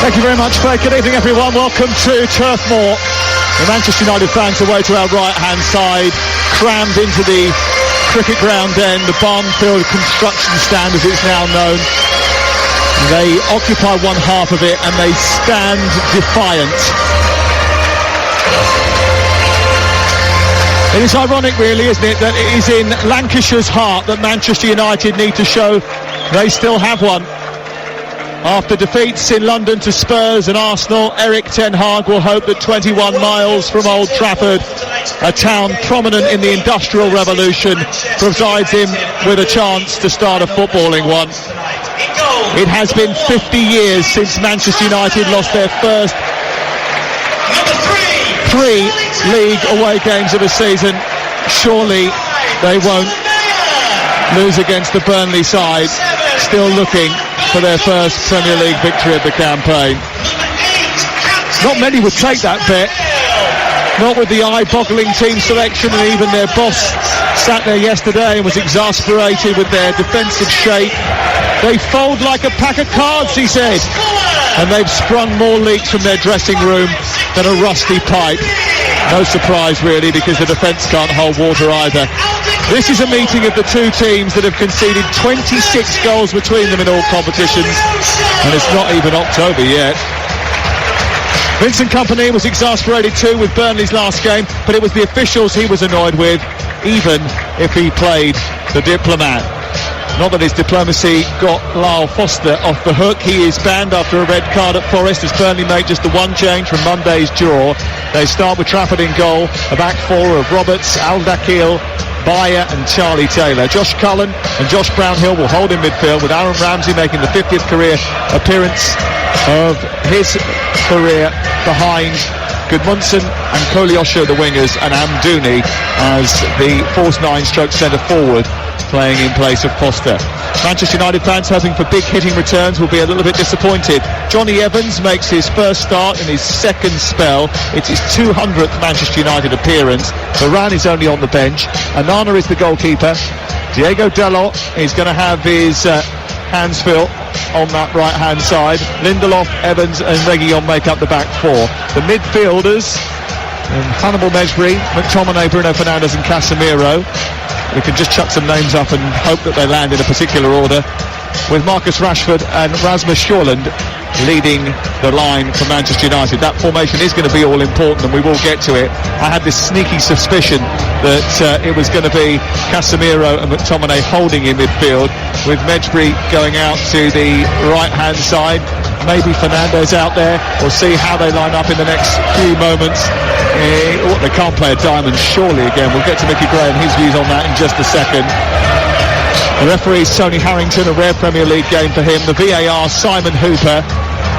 Thank you very much, Craig. Good evening, everyone. Welcome to Turf Moor. The Manchester United fans away to our right-hand side, crammed into the cricket ground end, the Barnfield construction stand as it's now known. They occupy one half of it and they stand defiant. It is ironic, really, isn't it, that it is in Lancashire's heart that Manchester United need to show they still have one. After defeats in London to Spurs and Arsenal, Erik ten Hag will hope that 21 miles from Old Trafford, a town prominent in the Industrial Revolution, provides him with a chance to start a footballing one. It has been 50 years since Manchester United lost their first 3 league away games of a season. Surely they won't lose against the Burnley side, still looking for their first Premier League victory of the campaign. Not many would take that bet, not with the eye-boggling team selection, and even their boss sat there yesterday and was exasperated with their defensive shape. They fold like a pack of cards, he said, and they've sprung more leaks from their dressing room than a rusty pipe. No surprise, really, because the defence can't hold water either. This is a meeting of the two teams that have conceded 26 goals between them in all competitions, and it's not even October yet. Vincent Kompany was exasperated too with Burnley's last game, but it was the officials he was annoyed with, even if he played the diplomat. Not that his diplomacy got Lyle Foster off the hook. He is banned after a red card at Forest as Burnley made just the one change from Monday's draw. They start with Trafford in goal, a back four of Roberts, Al-Dakhil, Bayer and Charlie Taylor. Josh Cullen and Josh Brownhill will hold in midfield, with Aaron Ramsey making the 50th career appearance of his career behind Gudmundsson and Kolyosha, the wingers, and Amdouni as the false 9-stroke centre forward, playing in place of Foster. Manchester United fans hoping for big hitting returns will be a little bit disappointed. Johnny Evans makes his first start in his second spell. It's his 200th Manchester United appearance. Varane is only on the bench. Anana is the goalkeeper. Diego Dalot is going to have his hands full on that right hand side. Lindelof, Evans and Reguilon make up the back four. The midfielders, Hannibal Mejbri, McTominay, Bruno Fernandes and Casemiro. We can just chuck some names up and hope that they land in a particular order, with Marcus Rashford and Rasmus Sjøland leading the line for Manchester United. That formation is going to be all important, and we will get to it. I had this sneaky suspicion that it was going to be Casemiro and McTominay holding in midfield, with Mejbri going out to the right hand side, maybe Fernandes out there. We'll see how they line up in the next few moments. They can't play a diamond surely again. We'll get to Mickey Gray and his views on that in just a second. The referee is Tony Harrington, a rare Premier League game for him. The VAR, Simon Hooper.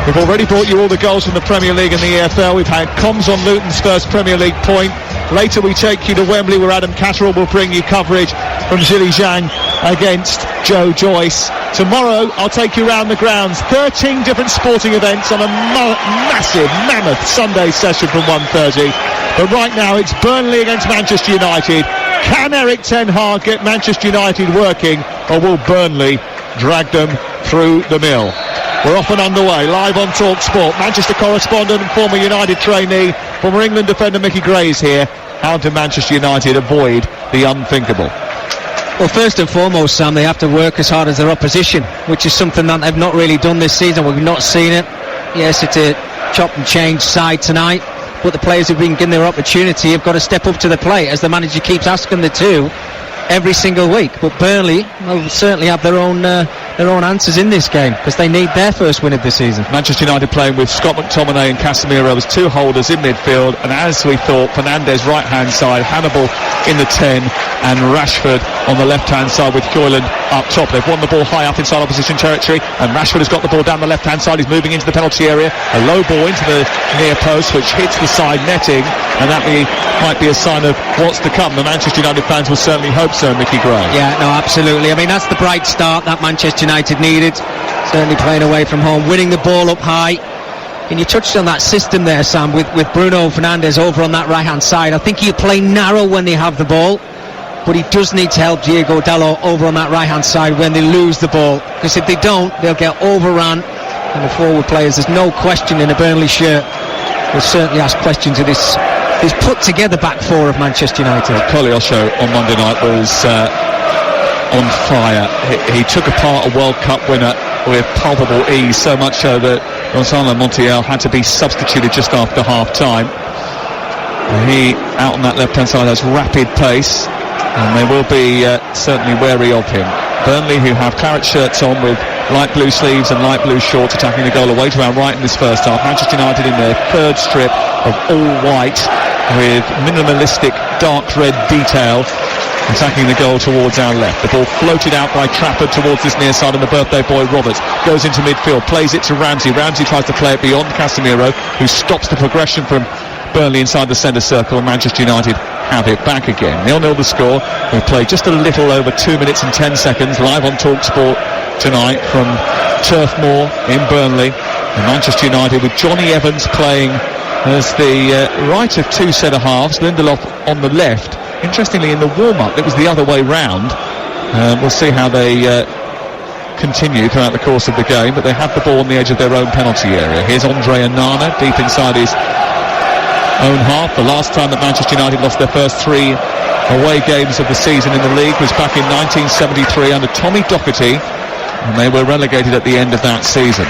We've already brought you all the goals from the Premier League and the EFL. We've had comms on Luton's first Premier League point. Later we take you to Wembley, where Adam Catterall will bring you coverage from Zhili Zhang against Joe Joyce. Tomorrow I'll take you around the grounds. 13 different sporting events on a massive, mammoth Sunday session from 1:30. But right now it's Burnley against Manchester United. Can Erik ten Hag get Manchester United working, or will Burnley drag them through the mill? We're off and underway, live on TalkSport. Manchester correspondent and former United trainee, former England defender Mickey Gray is here. How do Manchester United avoid the unthinkable? Well, first and foremost, Sam, they have to work as hard as their opposition, which is something that they've not really done this season. We've not seen it. Yes, it's a chop and change side tonight, but the players who've been given their opportunity have got to step up to the plate, as the manager keeps asking them to every single week. But Burnley will certainly have their own answers in this game, because they need their first win of the season. Manchester United playing with Scott McTominay and Casemiro as two holders in midfield, and as we thought, Fernandes right hand side, Hannibal in the 10 and Rashford on the left hand side with Sjøland up top. They've won the ball high up inside opposition territory, and Rashford has got the ball down the left hand side. He's moving into the penalty area, a low ball into the near post which hits the side netting, and that might be a sign of what's to come. The Manchester United fans will certainly hope so, Mickey Gray. Yeah, no, absolutely. I mean, that's the bright start that Manchester United needed, certainly playing away from home, winning the ball up high. And you touched on that system there, Sam, with Bruno Fernandes over on that right hand side. I think you play narrow when they have the ball, but he does need to help Diego Dalot over on that right hand side when they lose the ball, because if they don't, they'll get overrun and the forward players, there's no question in a Burnley shirt will certainly ask questions of this put together back four of Manchester United. Koleosho on Monday night was on fire. He took apart a World Cup winner with palpable ease, so much so that Gonzalo Montiel had to be substituted just after half time. He, out on that left hand side, has rapid pace, and they will be certainly wary of him. Burnley, who have claret shirts on with light blue sleeves and light blue shorts, attacking the goal away to our right in this first half. Manchester United in their third strip of all white with minimalistic dark red detail, attacking the goal towards our left. The ball floated out by Trafford towards this near side, and the birthday boy Roberts goes into midfield, plays it to Ramsey. Ramsey tries to play it beyond Casemiro, who stops the progression from Burnley inside the centre circle, and Manchester United have it back again. 0-0 the score. We played just a little over 2 minutes and 10 seconds live on TalkSport tonight from Turf Moor in Burnley. And Manchester United with Johnny Evans playing as the right of two centre halves, Lindelof on the left. Interestingly, in the warm-up it was the other way round. We'll see how they continue throughout the course of the game, but they have the ball on the edge of their own penalty area. Here's Andre Onana deep inside his own half. The last time that Manchester United lost their first three away games of the season in the league was back in 1973 under Tommy Docherty, and they were relegated at the end of that season.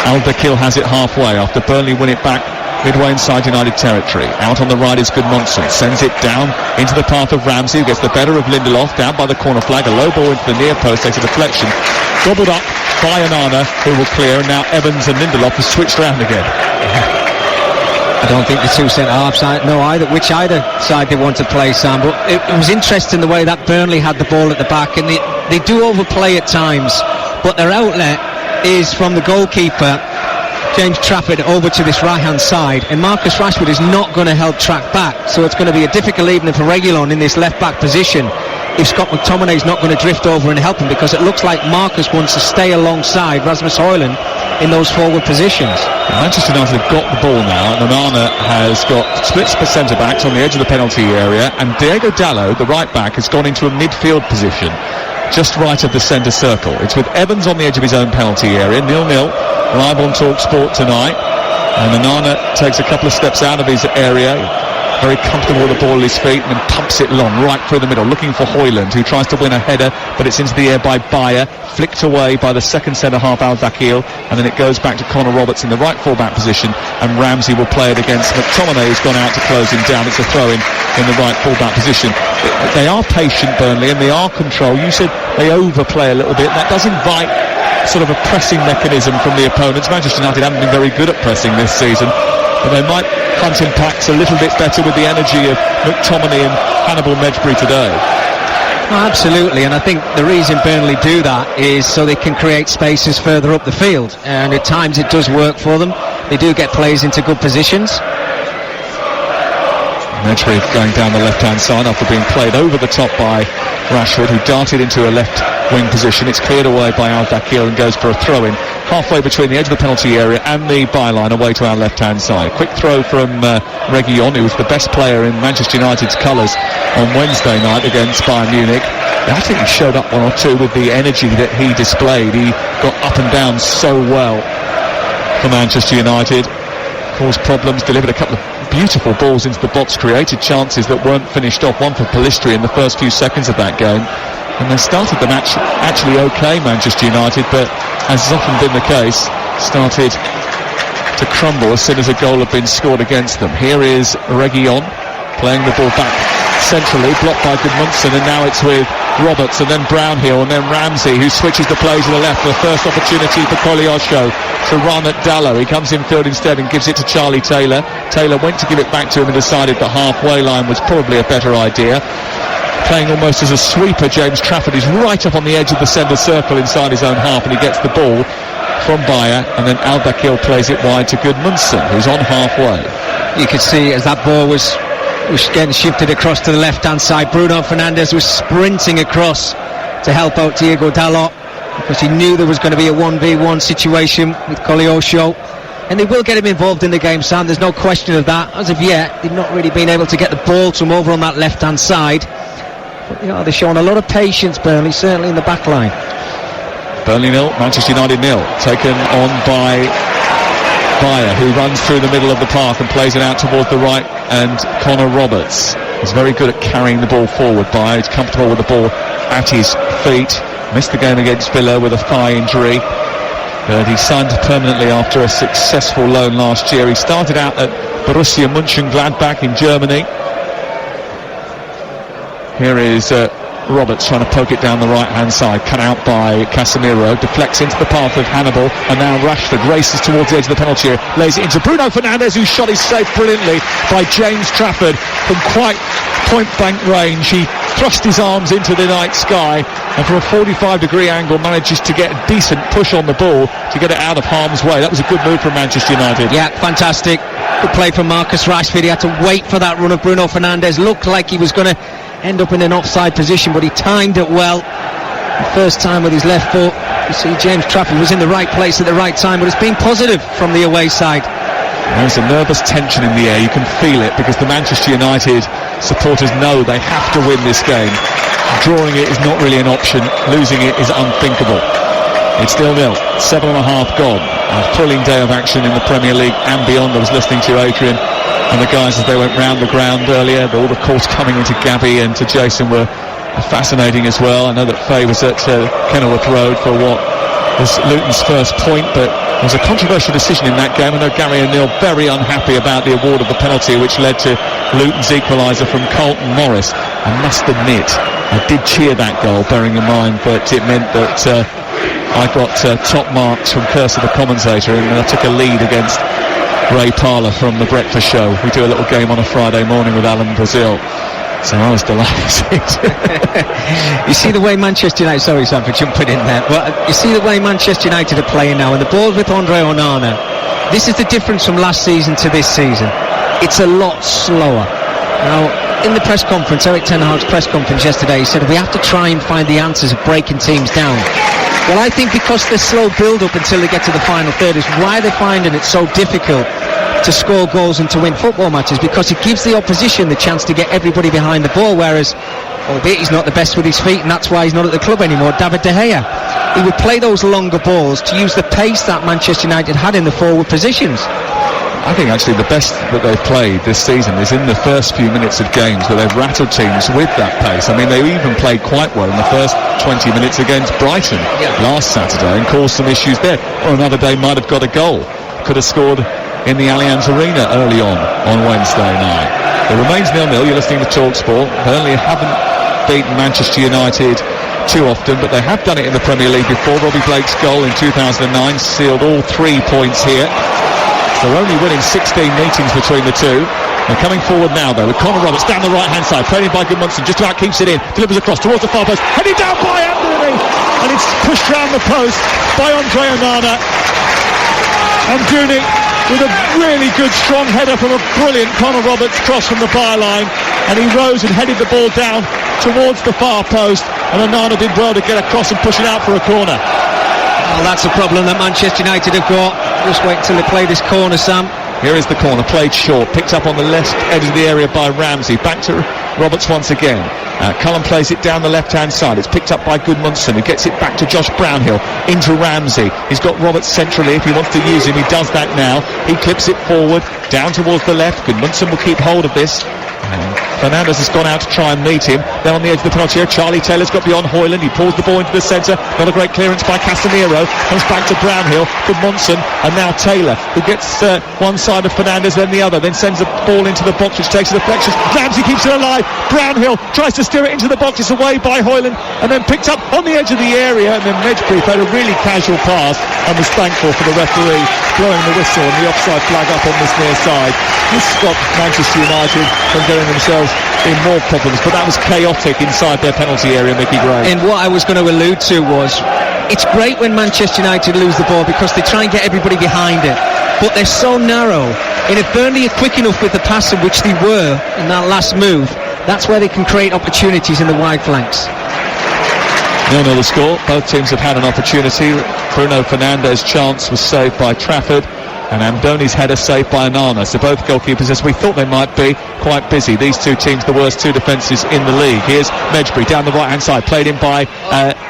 Al-Dakil has it halfway after Burnley win it back midway inside United territory. Out on the right is Gudmundsson, sends it down into the path of Ramsey, who gets the better of Lindelof, down by the corner flag, a low ball into the near post, takes a deflection, gobbled up by Onana, who will clear, and now Evans and Lindelof have switched round again. I don't think the two centre-halves know which side they want to play, Sam, but it was interesting the way that Burnley had the ball at the back, and they do overplay at times, but their outlet is from the goalkeeper, James Trafford, over to this right-hand side, and Marcus Rashford is not going to help track back, so it's going to be a difficult evening for Reguilon in this left-back position if Scott McTominay is not going to drift over and help him, because it looks like Marcus wants to stay alongside Rasmus Højlund in those forward positions. Manchester United have got the ball now, and Onana has got splits for centre-backs on the edge of the penalty area, and Diego Dalot, the right-back, has gone into a midfield position just right of the centre circle. It's with Evans on the edge of his own penalty area, 0-0, live on TalkSport tonight, and Onana takes a couple of steps out of his area, very comfortable with the ball at his feet, and then pumps it long right through the middle, looking for Højlund, who tries to win a header, but it's into the air by Bayer, flicked away by the second centre-half Al-Dakil, and then it goes back to Connor Roberts in the right full-back position, and Ramsey will play it against McTominay, who's gone out to close him down. It's a throw-in in the right full-back position. They are patient, Burnley, and they are control. You said they overplay a little bit, and that does invite sort of a pressing mechanism from the opponents. Manchester United haven't been very good at pressing this season, but they might hunt in packs a little bit better with the energy of McTominay and Hannibal Medjbury today. Oh, absolutely, and I think the reason Burnley do that is so they can create spaces further up the field, and at times it does work for them. They do get players into good positions. Medjbury going down the left-hand side after being played over the top by Rashford, who darted into a left wing position. It's cleared away by Al-Dakil and goes for a throw-in halfway between the edge of the penalty area and the byline away to our left-hand side. Quick throw from Reguilon, who was the best player in Manchester United's colours on Wednesday night against Bayern Munich. I think he showed up one or two with the energy that he displayed. He got up and down so well for Manchester United, caused problems, delivered a couple of beautiful balls into the box, created chances that weren't finished off, one for Pellistri in the first few seconds of that game. And they started the match actually okay, Manchester United, but as has often been the case, started to crumble as soon as a goal had been scored against them. Here is Reguilon playing the ball back centrally, blocked by Gudmundsson, and now it's with Roberts and then Brownhill and then Ramsey, who switches the play to the left for the first opportunity for Koleosho to run at Dalot. He comes in field instead and gives it to Charlie Taylor. Taylor went to give it back to him and decided the halfway line was probably a better idea. Playing almost as a sweeper, James Trafford is right up on the edge of the centre circle inside his own half, and he gets the ball from Bayer, and then Al-Dakil plays it wide to Gudmundsson, who's on halfway. You could see as that ball was getting shifted across to the left-hand side, Bruno Fernandes was sprinting across to help out Diego Dalot, because he knew there was going to be a 1v1 situation with Koleosho, and they will get him involved in the game, Sam, there's no question of that. As of yet, they've not really been able to get the ball to him over on that left-hand side, but they're showing a lot of patience, Burnley, certainly in the back line. Burnley 0, Manchester United 0. Taken on by Bayer, who runs through the middle of the park and plays it out towards the right, and Connor Roberts is very good at carrying the ball forward. Bayer is comfortable with the ball at his feet. Missed the game against Villa with a thigh injury, but he signed permanently after a successful loan last year. He started out at Borussia Mönchengladbach in Germany. Here is Roberts trying to poke it down the right-hand side, cut out by Casemiro, deflects into the path of Hannibal, and now Rashford races towards the edge of the penalty area, lays it into Bruno Fernandes, whose shot is saved brilliantly by James Trafford from quite point-blank range. He thrust his arms into the night sky, and from a 45-degree angle manages to get a decent push on the ball to get it out of harm's way. That was a good move from Manchester United. Yeah, fantastic. Good play from Marcus Rashford. He had to wait for that run of Bruno Fernandes. Looked like he was going to end up in an offside position, but he timed it well. The first time with his left foot. You see James Trafford was in the right place at the right time, but it's been positive from the away side. There's a nervous tension in the air. You can feel it because the Manchester United supporters know they have to win this game. Drawing it is not really an option. Losing it is unthinkable. It's still 0. 7.5 gone. A thrilling day of action in the Premier League and beyond. I was listening to Adrian and the guys as they went round the ground earlier. All the calls coming into Gabby and to Jason were fascinating as well. I know that Faye was at Kenilworth Road for what was Luton's first point, but there was a controversial decision in that game. I know Gary O'Neill very unhappy about the award of the penalty, which led to Luton's equaliser from Carlton Morris. I must admit, I did cheer that goal, bearing in mind that it meant that I got top marks from Curse of the commentator, and I took a lead against Ray Parlour from The Breakfast Show. We do a little game on a Friday morning with Alan Brazil, so I was delighted. You see the way Manchester United, sorry Sam for jumping in there, but you see the way Manchester United are playing now, and the ball's with Andre Onana. This is the difference from last season to this season. It's a lot slower. Now, in the press conference, Eric Ten Hag's press conference yesterday, he said we have to try and find the answers of breaking teams down. Well, I think because the slow build-up until they get to the final third is why they're finding it so difficult to score goals and to win football matches, because it gives the opposition the chance to get everybody behind the ball, whereas, albeit he's not the best with his feet, and that's why he's not at the club anymore, David De Gea, he would play those longer balls to use the pace that Manchester United had in the forward positions. I think actually the best that they've played this season is in the first few minutes of games where they've rattled teams with that pace. I mean, they even played quite well in the first 20 minutes against Brighton last Saturday and caused some issues there. Or another day might have got a goal. Could have scored in the Allianz Arena early on Wednesday night. It remains 0-0. You're listening to TalkSport. Burnley haven't beaten Manchester United too often, but they have done it in the Premier League before. Robbie Blake's goal in 2009 sealed all 3 points here. They're only winning 16 meetings between the two. They're coming forward now, though, with Connor Roberts down the right-hand side, played in by Gudmundsson, just about keeps it in, delivers across towards the far post, headed down by Anthony, and it's pushed round the post by Andre Onana. Anthony with a really good, strong header from a brilliant Connor Roberts cross from the byline, and he rose and headed the ball down towards the far post, and Onana did well to get across and push it out for a corner. Well, that's a problem that Manchester United have got. Just wait until they play this corner, Sam. Here is the corner, played short, picked up on the left edge of the area by Ramsey. Back to Roberts once again. Cullen plays it down the left-hand side. It's picked up by Gudmundsson, who gets it back to Josh Brownhill, into Ramsey. He's got Roberts centrally. If he wants to use him, he does that now. He clips it forward, down towards the left. Gudmundsson will keep hold of this. And Fernandes has gone out to try and meet him. Then on the edge of the penalty area, Charlie Taylor's got beyond Hoyland. He pulls the ball into the centre. Not a great clearance by Casemiro. Comes back to Brownhill, Gudmundsson, and now Taylor, who gets one side of Fernandes, then the other. Then sends the ball into the box, which takes a deflection. Ramsey keeps it alive. Brownhill tries to steer it into the box. It's away by Hoyland, and then picked up on the edge of the area. And then Medjugorje played a really casual pass and was thankful for the referee blowing the whistle and the offside flag up on this near side. This stopped Manchester United from getting themselves in more problems, but that was chaotic inside their penalty area, Mickey Gray. And what I was going to allude to was, it's great when Manchester United lose the ball because they try and get everybody behind it, but they're so narrow, and if Burnley are quick enough with the pass, in which they were in that last move, that's where they can create opportunities in the wide flanks. 0-0 the score. Both teams have had an opportunity. Bruno Fernandes' chance was saved by Trafford, and Amdoni's header saved by Onana. So both goalkeepers, as we thought they might be, quite busy. These two teams, the worst two defences in the league. Here's Medjugorje down the right-hand side, played in by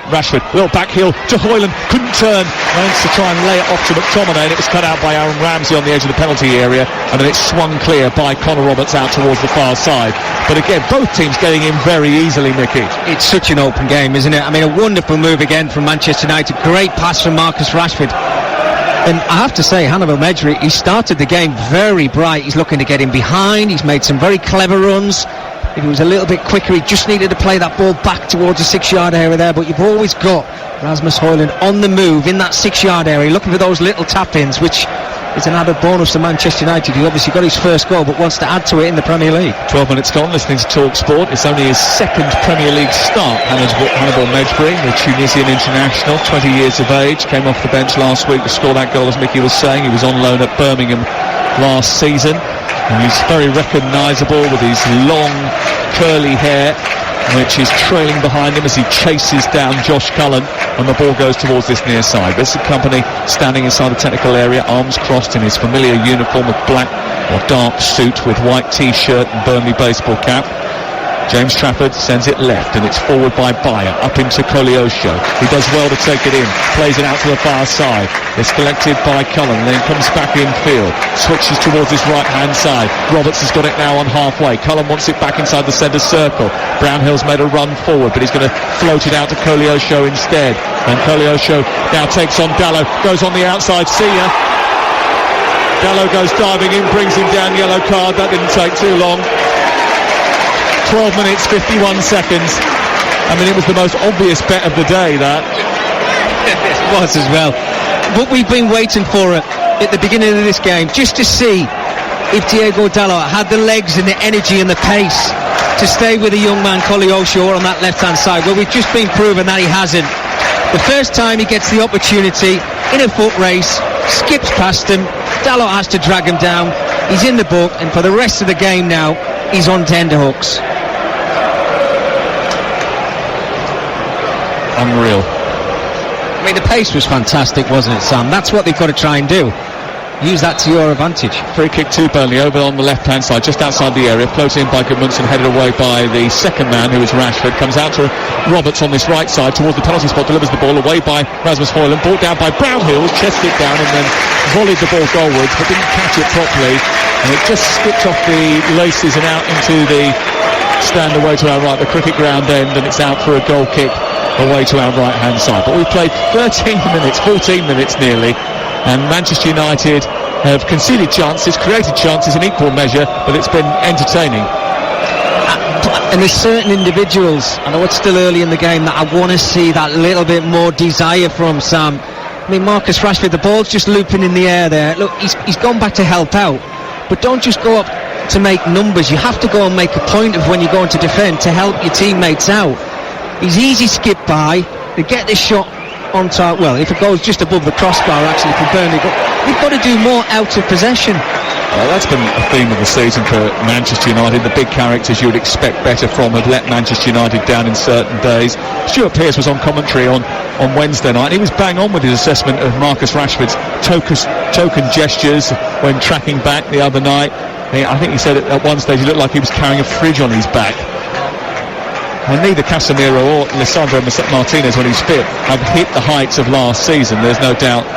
Rashford, little back heel to Højlund, couldn't turn, managed to try and lay it off to McTominay, and it was cut out by Aaron Ramsey on the edge of the penalty area, and then it swung clear by Connor Roberts out towards the far side. But again, both teams getting in very easily, Mickey. It's such an open game, isn't it? I mean, a wonderful move again from Manchester United. Great pass from Marcus Rashford. And I have to say, Hannibal Mejbri, he started the game very bright. He's looking to get in behind. He's made some very clever runs. If he was a little bit quicker, he just needed to play that ball back towards the 6-yard area there. But you've always got Rasmus Højlund on the move in that 6-yard area, looking for those little tap-ins, which is an added bonus to Manchester United. He obviously got his first goal, but wants to add to it in the Premier League. 12 minutes gone, listening to TalkSport. It's only his second Premier League start. Hannibal Mejbri, the Tunisian international, 20 years of age, came off the bench last week to score that goal, as Mickey was saying. He was on loan at Birmingham last season, and he's very recognisable with his long curly hair, which is trailing behind him as he chases down Josh Cullen when the ball goes towards this near side. This is Company standing inside the technical area, arms crossed in his familiar uniform of black or dark suit with white t-shirt and Burnley baseball cap. James Trafford sends it left, and it's forward by Bayer, up into Koleosho. He does well to take it in, plays it out to the far side. It's collected by Cullen, then comes back infield, switches towards his right-hand side. Roberts has got it now on halfway. Cullen wants it back inside the centre circle. Brownhill's made a run forward, but he's going to float it out to Koleosho instead. And Koleosho now takes on Dalot, goes on the outside, see ya. Dalot goes diving in, brings him down, yellow card. That didn't take too long. 12 minutes, 51 seconds. I mean, it was the most obvious bet of the day, that. It was as well. What we've been waiting for at the beginning of this game, just to see if Diego Dalot had the legs and the energy and the pace to stay with a young man, Koleosho, on that left-hand side. Well, we've just been proven that he hasn't. The first time he gets the opportunity, in a foot race, skips past him, Dalot has to drag him down. He's in the book, and for the rest of the game now, he's on tenterhooks. Unreal. I mean, the pace was fantastic, wasn't it, Sam? That's what they've got to try and do. Use that to your advantage. Free kick to Burnley over on the left-hand side, just outside the area. Floated in by Gudmundsson, headed away by the second man, who is Rashford. Comes out to Roberts on this right side towards the penalty spot, delivers the ball away by Rasmus Højlund. Brought down by Brownhill, chested it down and then volleyed the ball goalwards, but didn't catch it properly. And it just skipped off the laces and out into the stand away to our right, the cricket ground end, and it's out for a goal kick away to our right-hand side. But we've played 13 minutes, 14 minutes nearly, and Manchester United have conceded chances, created chances in equal measure, but it's been entertaining. And there's certain individuals, I know it's still early in the game, that I want to see that little bit more desire from, Sam. I mean, Marcus Rashford, the ball's just looping in the air there. Look, he's gone back to help out, but don't just go up to make numbers. You have to go and make a point of when you're going to defend to help your teammates out. He's easy skip by. They get this shot on target. Well, if it goes just above the crossbar, actually, for Burnley, but you've got to do more out of possession. Well, that's been a theme of the season for Manchester United. The big characters you would expect better from have let Manchester United down in certain days. Stuart Pearce was on commentary on Wednesday night. He was bang on with his assessment of Marcus Rashford's token gestures when tracking back the other night. I think he said at one stage he looked like he was carrying a fridge on his back. And neither Casemiro or Lisandro Martinez, when he's fit, have hit the heights of last season. There's no doubt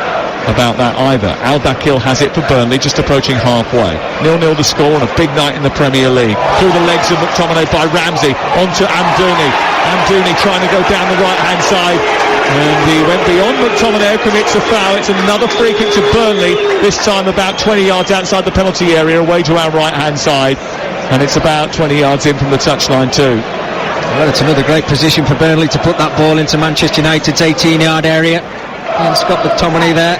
about that either. Al-Dakhil has it for Burnley, just approaching halfway. 0-0 the score on a big night in the Premier League. Through the legs of McTominay by Ramsey, onto Amdouni. Amdouni trying to go down the right-hand side. And he went beyond McTominay, commits a foul. It's another free kick to Burnley, this time about 20 yards outside the penalty area, away to our right-hand side. And it's about 20 yards in from the touchline too. Well, it's another great position for Burnley to put that ball into Manchester United's 18-yard area. And Scott McTominay there,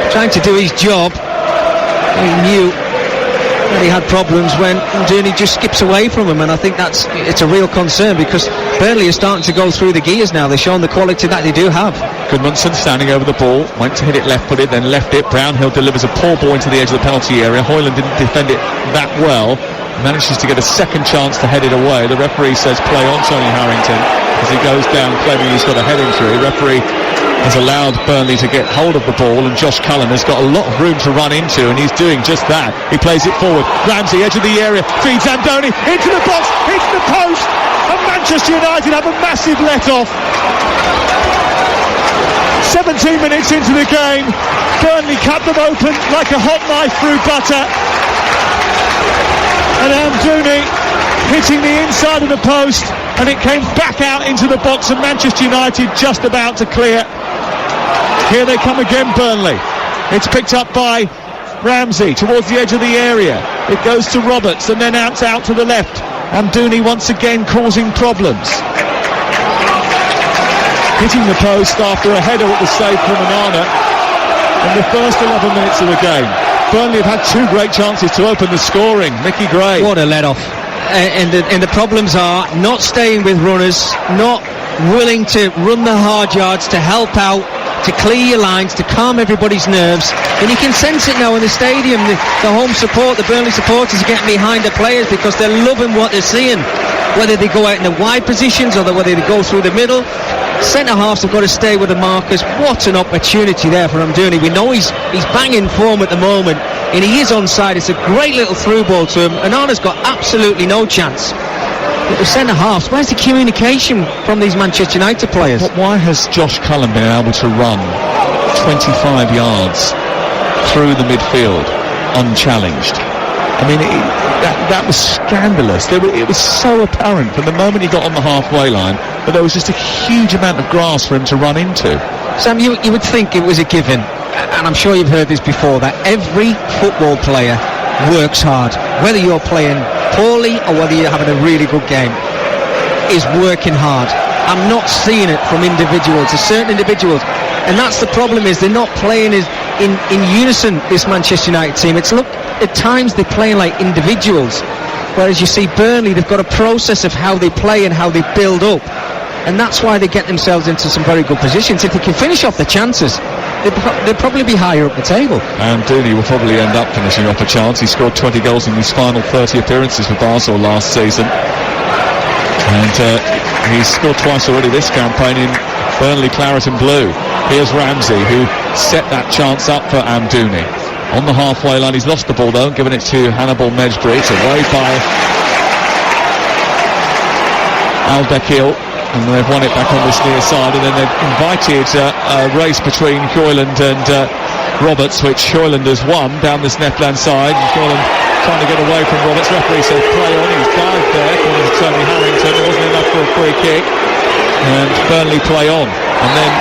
trying to do his job. He knew that he had problems when Amdouni just skips away from him, and I think it's a real concern, because Burnley is starting to go through the gears now. They're showing the quality that they do have. Gudmundsson standing over the ball, went to hit it left-footed, then left it. Brownhill delivers a poor ball into the edge of the penalty area. Højlund didn't defend it that well. Manages to get a second chance to head it away. The referee says play on Tony Harrington as he goes down claiming he's got a head injury. Referee has allowed Burnley to get hold of the ball, and Josh Cullen has got a lot of room to run into, and he's doing just that. He plays it forward. Ramsey, edge of the area, feeds Amdouni into the box, hits the post, and Manchester United have a massive let-off. 17 minutes into the game, Burnley cut them open like a hot knife through butter, and Amdouni hitting the inside of the post, and it came back out into the box, and Manchester United just about to clear. Here they come again, Burnley. It's picked up by Ramsey towards the edge of the area. It goes to Roberts and then out to the left. Amdouni once again causing problems. Hitting the post after a header at the save from Onana in the first 11 minutes of the game. Burnley have had two great chances to open the scoring. Mickey Gray. What a let-off. And the problems are not staying with runners, not willing to run the hard yards to help out, to clear your lines, to calm everybody's nerves. And you can sense it now in the stadium. The home support, the Burnley supporters are getting behind the players because they're loving what they're seeing. Whether they go out in the wide positions or whether they go through the middle, centre-halves have got to stay with the markers. What an opportunity there for Amdouni. We know he's banging form at the moment, and he is onside. It's a great little through ball to him, and Onana's got absolutely no chance. But the centre-halves, where's the communication from these Manchester United players? But why has Josh Cullen been able to run 25 yards through the midfield unchallenged? I mean, that was scandalous. It was so apparent from the moment he got on the halfway line that there was just a huge amount of grass for him to run into. Sam, you would think it was a given, and I'm sure you've heard this before, that every football player works hard. Whether you're playing poorly or whether you're having a really good game, is working hard. I'm not seeing it from individuals. There's certain individuals, and that's the problem, is they're not playing in unison, this Manchester United team. At times they're playing like individuals, whereas you see Burnley, they've got a process of how they play and how they build up, and that's why they get themselves into some very good positions. If they can finish off the chances, they'll probably be higher up the table. And Dooney will probably end up finishing off a chance. He scored 20 goals in his final 30 appearances for Basel last season, and he's scored twice already this campaign in Burnley claret and blue. Here's Ramsey, who set that chance up for Amdouni. On the halfway line, he's lost the ball though, given it to Hannibal Mejbri. It's away by Al-Dakil, and they've won it back on this near side, and then they've invited a race between Hoyland and Roberts, which Hoyland has won down this left-hand side. Hoyland trying to get away from Roberts. Referee says play on. He's dived there, according to Tony Harrington. It wasn't enough for a free kick, and Burnley play on. And then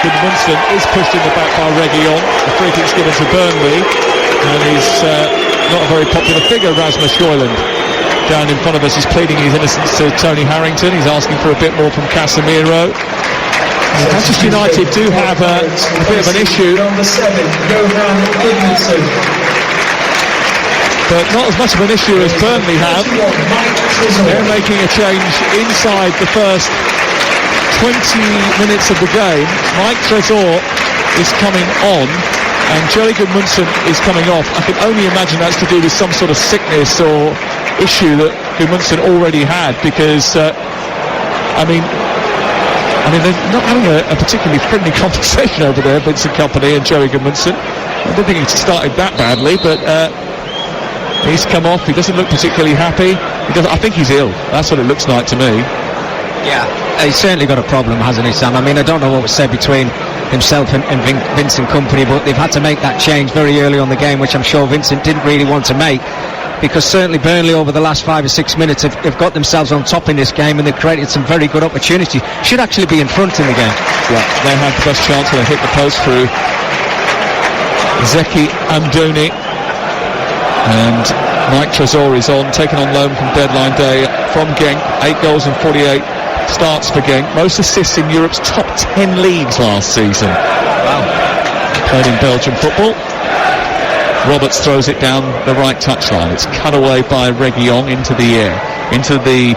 Goodmanson is pushed in the back by Reguilon. The free kick's given to Burnley, and he's not a very popular figure, Rasmus Hoyland. Down in front of us, he's pleading his innocence to Tony Harrington. He's asking for a bit more from Casemiro. Manchester United do have a bit of an issue, but not as much of an issue as Burnley have. They're making a change inside the first 20 minutes of the game. Mike Trésor is coming on, and Joey Goodmanson is coming off. I can only imagine that's to do with some sort of sickness or issue that Goodmanson already had, because I mean they're not having a particularly friendly conversation over there, Vincent Kompany and Joey Goodmanson. I don't think he started that badly, but he's come off. He doesn't look particularly happy. I think he's ill. That's what it looks like to me. Yeah, he's certainly got a problem, hasn't he, Sam? I mean, I don't know what was said between himself and Vincent Kompany, but they've had to make that change very early on the game, which I'm sure Vincent didn't really want to make, because certainly Burnley over the last 5 or 6 minutes have got themselves on top in this game, and they've created some very good opportunities. Should actually be in front in the game. Yeah, they had the best chance when they hit the post through Zeki Amdouni, and Mike Trésor is on, taken on loan from deadline day from Genk. 8 goals in 48 starts for Genk. Most assists in Europe's top 10 leagues last season. Wow. Played in Belgian football. Roberts throws it down the right touchline. It's cut away by Reguilon into the air, into the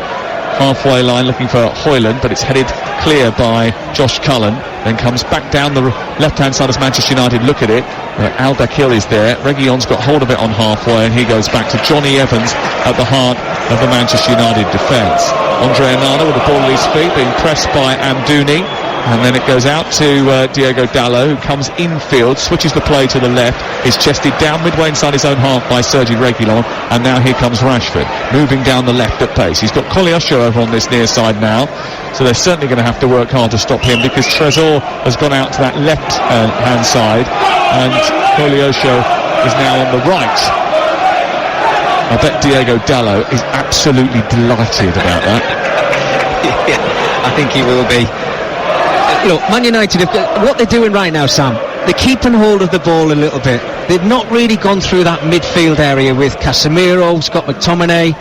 halfway line, looking for Hoyland, but it's headed clear by Josh Cullen. Then comes back down the left-hand side as Manchester United look at it. Al-Dakil is there. Reguilon's got hold of it on halfway, and he goes back to Johnny Evans at the heart of the Manchester United defence. Andre Onana with the ball at his feet, being pressed by Amdouni. And then it goes out to Diogo Dalot, who comes infield, switches the play to the left, is chested down midway inside his own half by Sergi Reguilon, and now here comes Rashford, moving down the left at pace. He's got Koleosho over on this near side now, so they're certainly going to have to work hard to stop him, because Trésor has gone out to that left hand side, and Koleosho is now on the right. I bet Diogo Dalot is absolutely delighted about that. Yeah, I think he will be. Look, Man United, what they're doing right now, Sam, they're keeping hold of the ball a little bit. They've not really gone through that midfield area with Casemiro, Scott McTominay,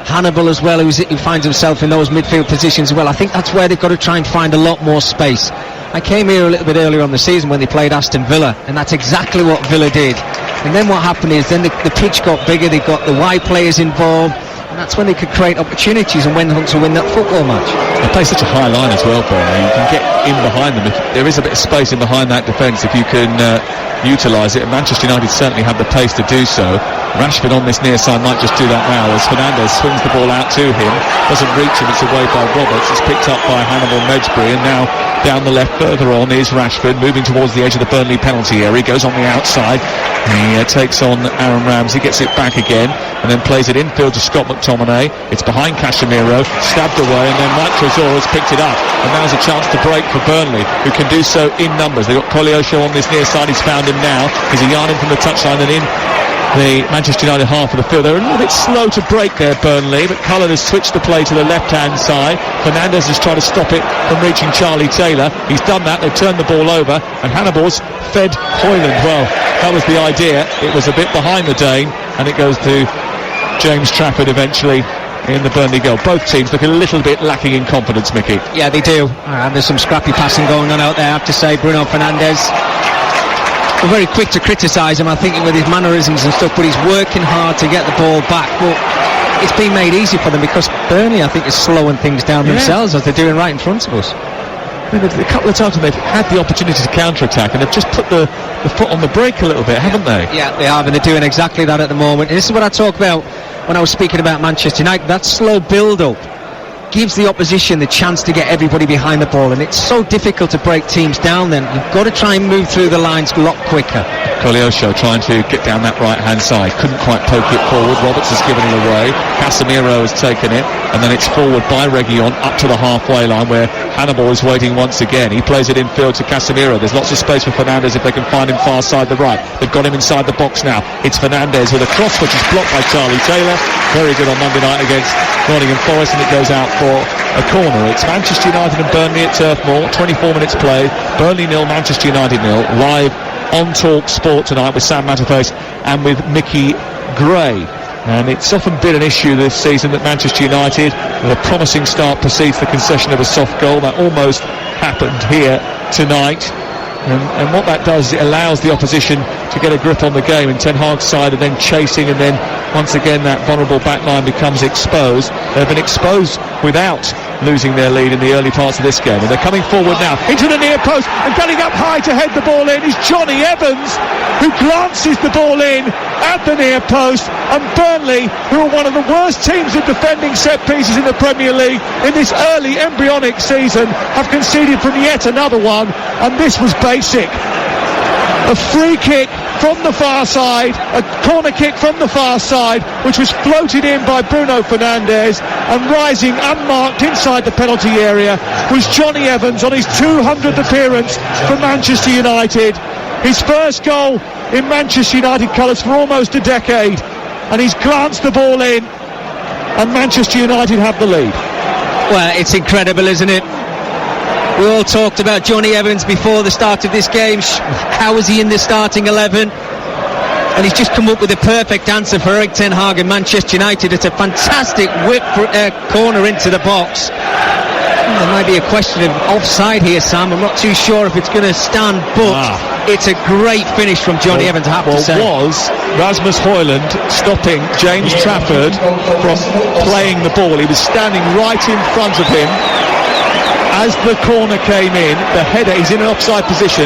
Hannibal as well, who finds himself in those midfield positions as well. I think that's where they've got to try and find a lot more space. I came here a little bit earlier on the season when they played Aston Villa, and that's exactly what Villa did. And then what happened is then the pitch got bigger, they got the wide players involved, and that's when they could create opportunities and went on to win that football match. They play such a high line as well, Burnley. You can get in behind them. If there is a bit of space in behind that defence, if you can utilise it, and Manchester United certainly have the pace to do so. Rashford on this near side might just do that now as Fernandes swings the ball out to him, doesn't reach him, it's away by Roberts, it's picked up by Hannibal Mejbri, and now down the left further on is Rashford, moving towards the edge of the Burnley penalty area. He goes on the outside, he takes on Aaron Ramsey, gets it back again, and then plays it infield to Scott McTominay. It's behind Casemiro, stabbed away, and then Mike Trésor has picked it up, and now's a chance to break for Burnley, who can do so in numbers. They've got Koleosho on this near side, he's found him now, he's a yard in from the touchline and in the Manchester United half of the field. They're a little bit slow to break there, Burnley, but Cullen has switched the play to the left-hand side. Fernandes has tried to stop it from reaching Charlie Taylor. He's done that, they've turned the ball over, and Hannibal's fed Højlund. Well, that was the idea. It was a bit behind the Dane, and it goes to James Trafford eventually in the Burnley goal. Both teams look a little bit lacking in confidence, Mickey. Yeah, they do. And there's some scrappy passing going on out there, I have to say. Bruno Fernandes, we're very quick to criticise him, I think, with his mannerisms and stuff, but he's working hard to get the ball back. But it's been made easy for them because Burnley, I think, is slowing things down themselves, as they're doing right in front of us. A couple of times when they've had the opportunity to counter-attack, and they've just put the foot on the brake a little bit, haven't they? Yeah, they have, and they're doing exactly that at the moment. And this is what I talk about when I was speaking about Manchester United. That slow build-up gives the opposition the chance to get everybody behind the ball, and it's so difficult to break teams down then. You've got to try and move through the lines a lot quicker. Koleosho trying to get down that right-hand side, couldn't quite poke it forward. Roberts has given it away, Casemiro has taken it, and then it's forward by Reguilon up to the halfway line where Hannibal is waiting once again. He plays it infield to Casemiro. There's lots of space for Fernandes if they can find him far side the right. They've got him inside the box now. It's Fernandes with a cross which is blocked by Charlie Taylor. Very good on Monday night against Nottingham Forest, and it goes out for a corner. It's Manchester United and Burnley at Turf Moor, 24 minutes played, Burnley 0, Manchester United 0, live on TalkSport tonight with Sam Matterface and with Mickey Gray. And it's often been an issue this season that Manchester United, with a promising start, precedes the concession of a soft goal. That almost happened here tonight. And what that does is it allows the opposition to get a grip on the game, and Ten Hag's side are then chasing, and then once again that vulnerable back line becomes exposed. They've been exposed without losing their lead in the early parts of this game, and they're coming forward now into the near post, and getting up high to head the ball in is Johnny Evans, who glances the ball in at the near post. And Burnley, who are one of the worst teams at defending set pieces in the Premier League in this early embryonic season, have conceded from yet another one, and this was basic. A free kick from the far side, a corner kick from the far side, which was floated in by Bruno Fernandes, and rising unmarked inside the penalty area was Johnny Evans on his 200th appearance for Manchester United. His first goal in Manchester United colours for almost a decade, and he's glanced the ball in, and Manchester United have the lead. Well, it's incredible, isn't it? We all talked about Johnny Evans before the start of this game. How is he in the starting 11? And he's just come up with a perfect answer for Erik ten Hag and Manchester United. It's a fantastic whip corner into the box. There might be a question of offside here, Sam. I'm not too sure if it's going to stand, but it's a great finish from Johnny Evans, I have to say. Was Rasmus Højlund stopping James Trafford from playing the ball? He was standing right in front of him as the corner came in. The header is in an offside position,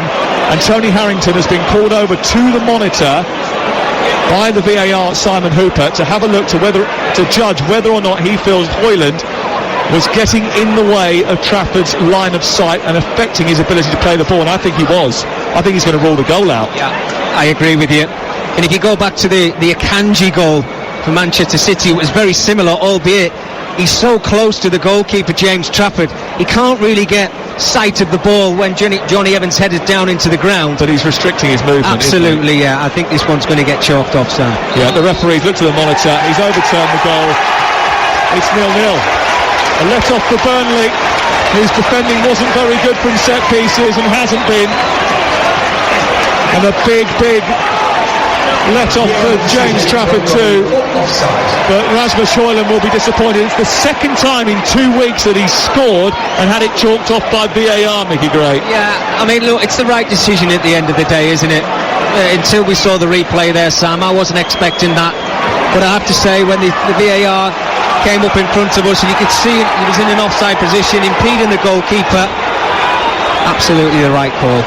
and Tony Harrington has been called over to the monitor by the VAR, Simon Hooper, to have a look to judge whether or not he feels Højlund was getting in the way of Trafford's line of sight and affecting his ability to play the ball, and I think he was. I think he's going to rule the goal out. Yeah, I agree with you. And if you go back to the Akanji goal for Manchester City, it was very similar, albeit he's so close to the goalkeeper, James Trafford, he can't really get sight of the ball when Johnny Evans headed down into the ground. But he's restricting his movement. Absolutely, yeah. I think this one's going to get chalked off, Sam. Yeah, the referee's looked at the monitor, he's overturned the goal. It's 0-0. A let-off for Burnley, whose defending wasn't very good from set pieces and hasn't been. And a big let-off for James Trafford too. But Rasmus Højlund will be disappointed. It's the second time in 2 weeks that he's scored and had it chalked off by VAR, Mickey Gray. Yeah, I mean, look, it's the right decision at the end of the day, isn't it? Until we saw the replay there, Sam, I wasn't expecting that. But I have to say, when the VAR came up in front of us and you could see he was in an offside position, impeding the goalkeeper, absolutely the right call.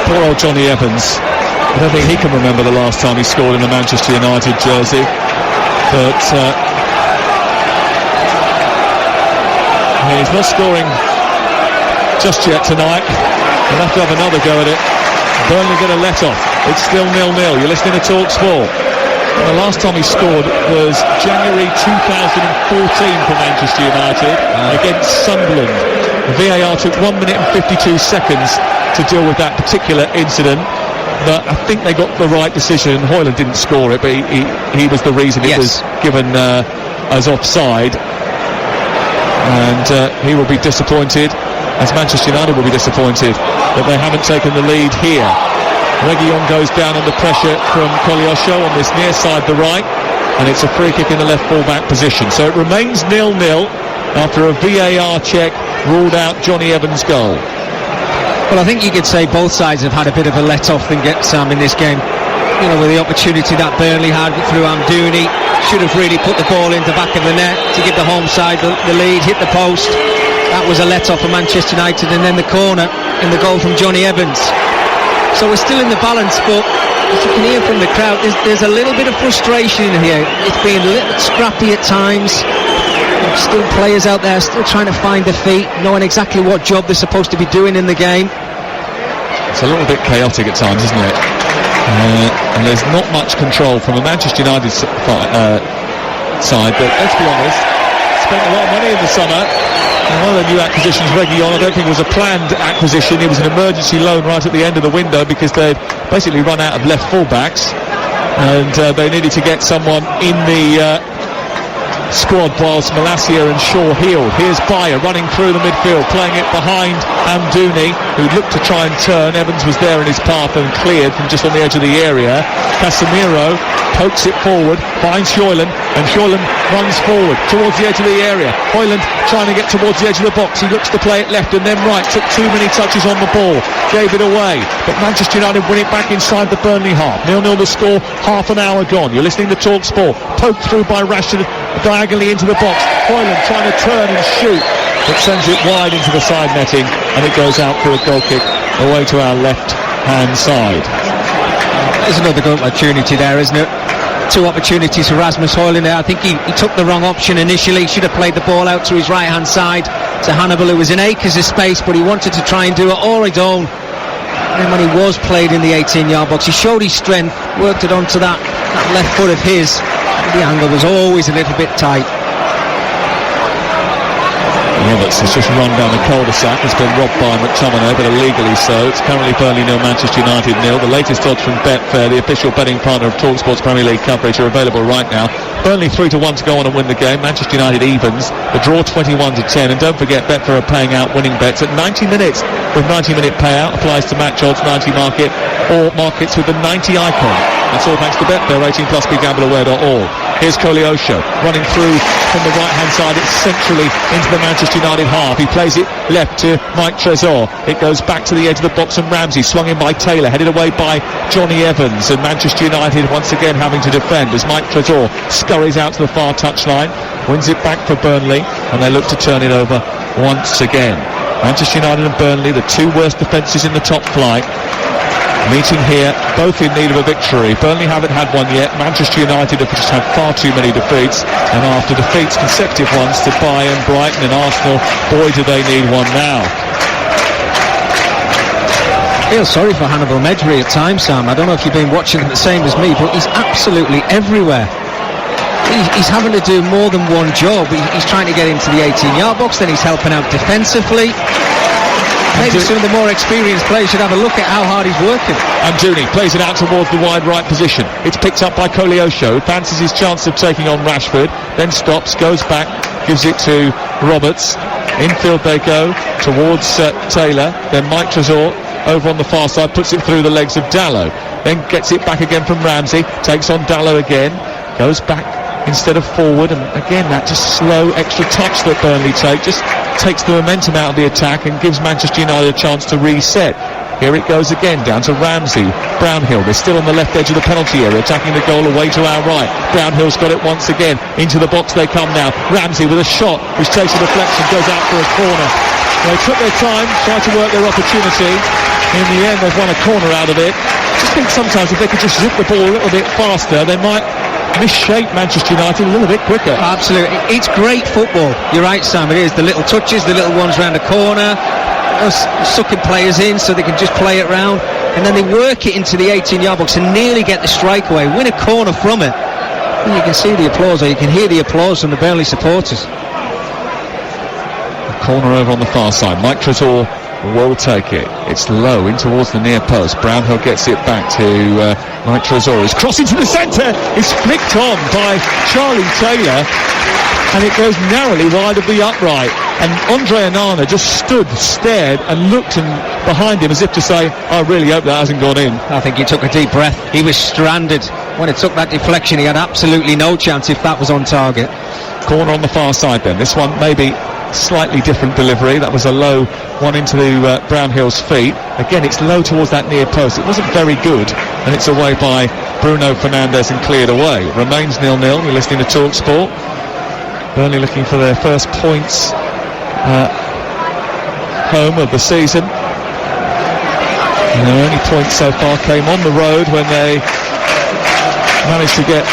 Poor old Johnny Evans. I don't think he can remember the last time he scored in a Manchester United jersey. But he's not scoring just yet tonight. He'll have to have another go at it. Burnley get a let-off. It's still 0-0. You're listening to TalkSport. The last time he scored was January 2014 for Manchester United against Sunderland. The VAR took 1 minute and 52 seconds to deal with that particular incident, but I think they got the right decision. Højlund didn't score it, but he was the reason it was given as offside, and he will be disappointed, as Manchester United will be disappointed that they haven't taken the lead here. Reguilón goes down under pressure from Koleosho on this near side, the right, and it's a free kick in the left full-back position. So it remains 0-0 after a VAR check ruled out Johnny Evans' goal. Well, I think you could say both sides have had a bit of a let-off in Sam in this game. You know, with the opportunity that Burnley had through Amdouni, should have really put the ball in the back of the net to give the home side the lead, hit the post. That was a let-off for Manchester United, and then the corner and the goal from Johnny Evans. So we're still in the balance, but as you can hear from the crowd, there's a little bit of frustration in here. It's been a little scrappy at times. There's still players out there still trying to find their feet, knowing exactly what job they're supposed to be doing in the game. It's a little bit chaotic at times, isn't it? And there's not much control from a Manchester United side, but let's be honest, spent a lot of money in the summer. And one of the new acquisitions, Reguilón, I don't think it was a planned acquisition. It was an emergency loan right at the end of the window because they'd basically run out of left full-backs, and they needed to get someone in the squad whilst Malacia and Shaw healed. Here's Bayer running through the midfield, playing it behind Amdouni, who looked to try and turn. Evans was there in his path and cleared from just on the edge of the area. Casemiro pokes it forward, finds Højlund, and Højlund runs forward towards the edge of the area. Højlund trying to get towards the edge of the box. He looks to play it left and then right, took too many touches on the ball, gave it away, but Manchester United win it back inside the Burnley half. 0-0 the score, half an hour gone. You're listening to TalkSport. Poked through by Rashford diagonally into the box. Højlund trying to turn and shoot, but sends it wide into the side netting, and it goes out for a goal kick away to our left hand side. There's another good opportunity there, isn't it? Two opportunities for Rasmus Højlund there. I think he took the wrong option initially. He should have played the ball out to his right hand side to Hannibal, who was in acres of space, but he wanted to try and do it all his own. And then when he was played in the 18-yard box, he showed his strength, worked it onto that left foot of his. The angle was always a little bit tight. Roberts has just run down the cul-de-sac. Has been robbed by McTominay, but illegally so. It's currently Burnley 0, Manchester United 0. The latest odds from Betfair, the official betting partner of TalkSport's Premier League coverage, are available right now. Burnley 3-1 to go on and win the game. Manchester United evens. The draw 21-10. And don't forget, Betfair are paying out winning bets at 90 minutes with 90-minute payout. Applies to match odds, 90 market, or markets with the 90 icon. That's all thanks to Betfair. 18+ begambleaware.org. Here's Koleosho running through from the right-hand side. It's centrally into the Manchester United half. He plays it left to Mike Trezor. It goes back to the edge of the box, and Ramsey swung in by Taylor, headed away by Johnny Evans, and Manchester United once again having to defend as Mike Trezor scurries out to the far touchline, wins it back for Burnley, and they look to turn it over once again. Manchester United and Burnley, the two worst defences in the top flight. meeting here, both in need of a victory. Burnley haven't had one yet. Manchester United have just had far too many defeats, and after defeats, consecutive ones to Bayern, Brighton and Arsenal, boy do they need one now. I feel sorry for Hannibal Medri at times, Sam. I don't know if you've been watching him the same as me, but he's absolutely everywhere. He's having to do more than one job. He's trying to get into the 18-yard box, then he's helping out defensively. Maybe some of the more experienced players should have a look at how hard he's working. And Juni plays it out towards the wide right position. It's picked up by Koleosho, fancies his chance of taking on Rashford, then stops, goes back, gives it to Roberts. Infield they go towards Taylor, then Mike Trezor over on the far side, puts it through the legs of Dalot, then gets it back again from Ramsey, takes on Dalot again, goes back instead of forward, and again that just slow extra touch that Burnley take just takes the momentum out of the attack and gives Manchester United a chance to reset. Here it goes again, down to Ramsey. Brownhill, they're still on the left edge of the penalty area, attacking the goal away to our right. Brownhill's got it once again, into the box they come now. Ramsey with a shot, which takes a deflection, goes out for a corner. They took their time, tried to work their opportunity. In the end, they've won a corner out of it. I just think sometimes if they could just zip the ball a little bit faster, they might misshape Manchester United a little bit quicker. Absolutely. It's great football. You're right, Sam. It is. The little touches, the little ones round the corner, sucking players in so they can just play it round, and then they work it into the 18-yard box and nearly get the strike away, win a corner from it. And you can see the applause, or you can hear the applause from the Burnley supporters. Corner over on the far side. Mike Trezor will take it. It's low in towards the near post. Brownhill gets it back to Mike Trezor. He's crossing to the centre. It's flicked on by Charlie Taylor, and it goes narrowly wide of the upright. And Andre Onana just stood, stared, and looked behind him as if to say, I really hope that hasn't gone in. I think he took a deep breath. He was stranded. When it took that deflection, he had absolutely no chance if that was on target. Corner on the far side then. This one maybe slightly different delivery. That was a low one into Brownhill's feet. Again, it's low towards that near post. It wasn't very good, and it's away by Bruno Fernandes and cleared away. It remains 0-0. You're listening to TalkSport. Burnley looking for their first points home of the season. And their only points so far came on the road when they managed to get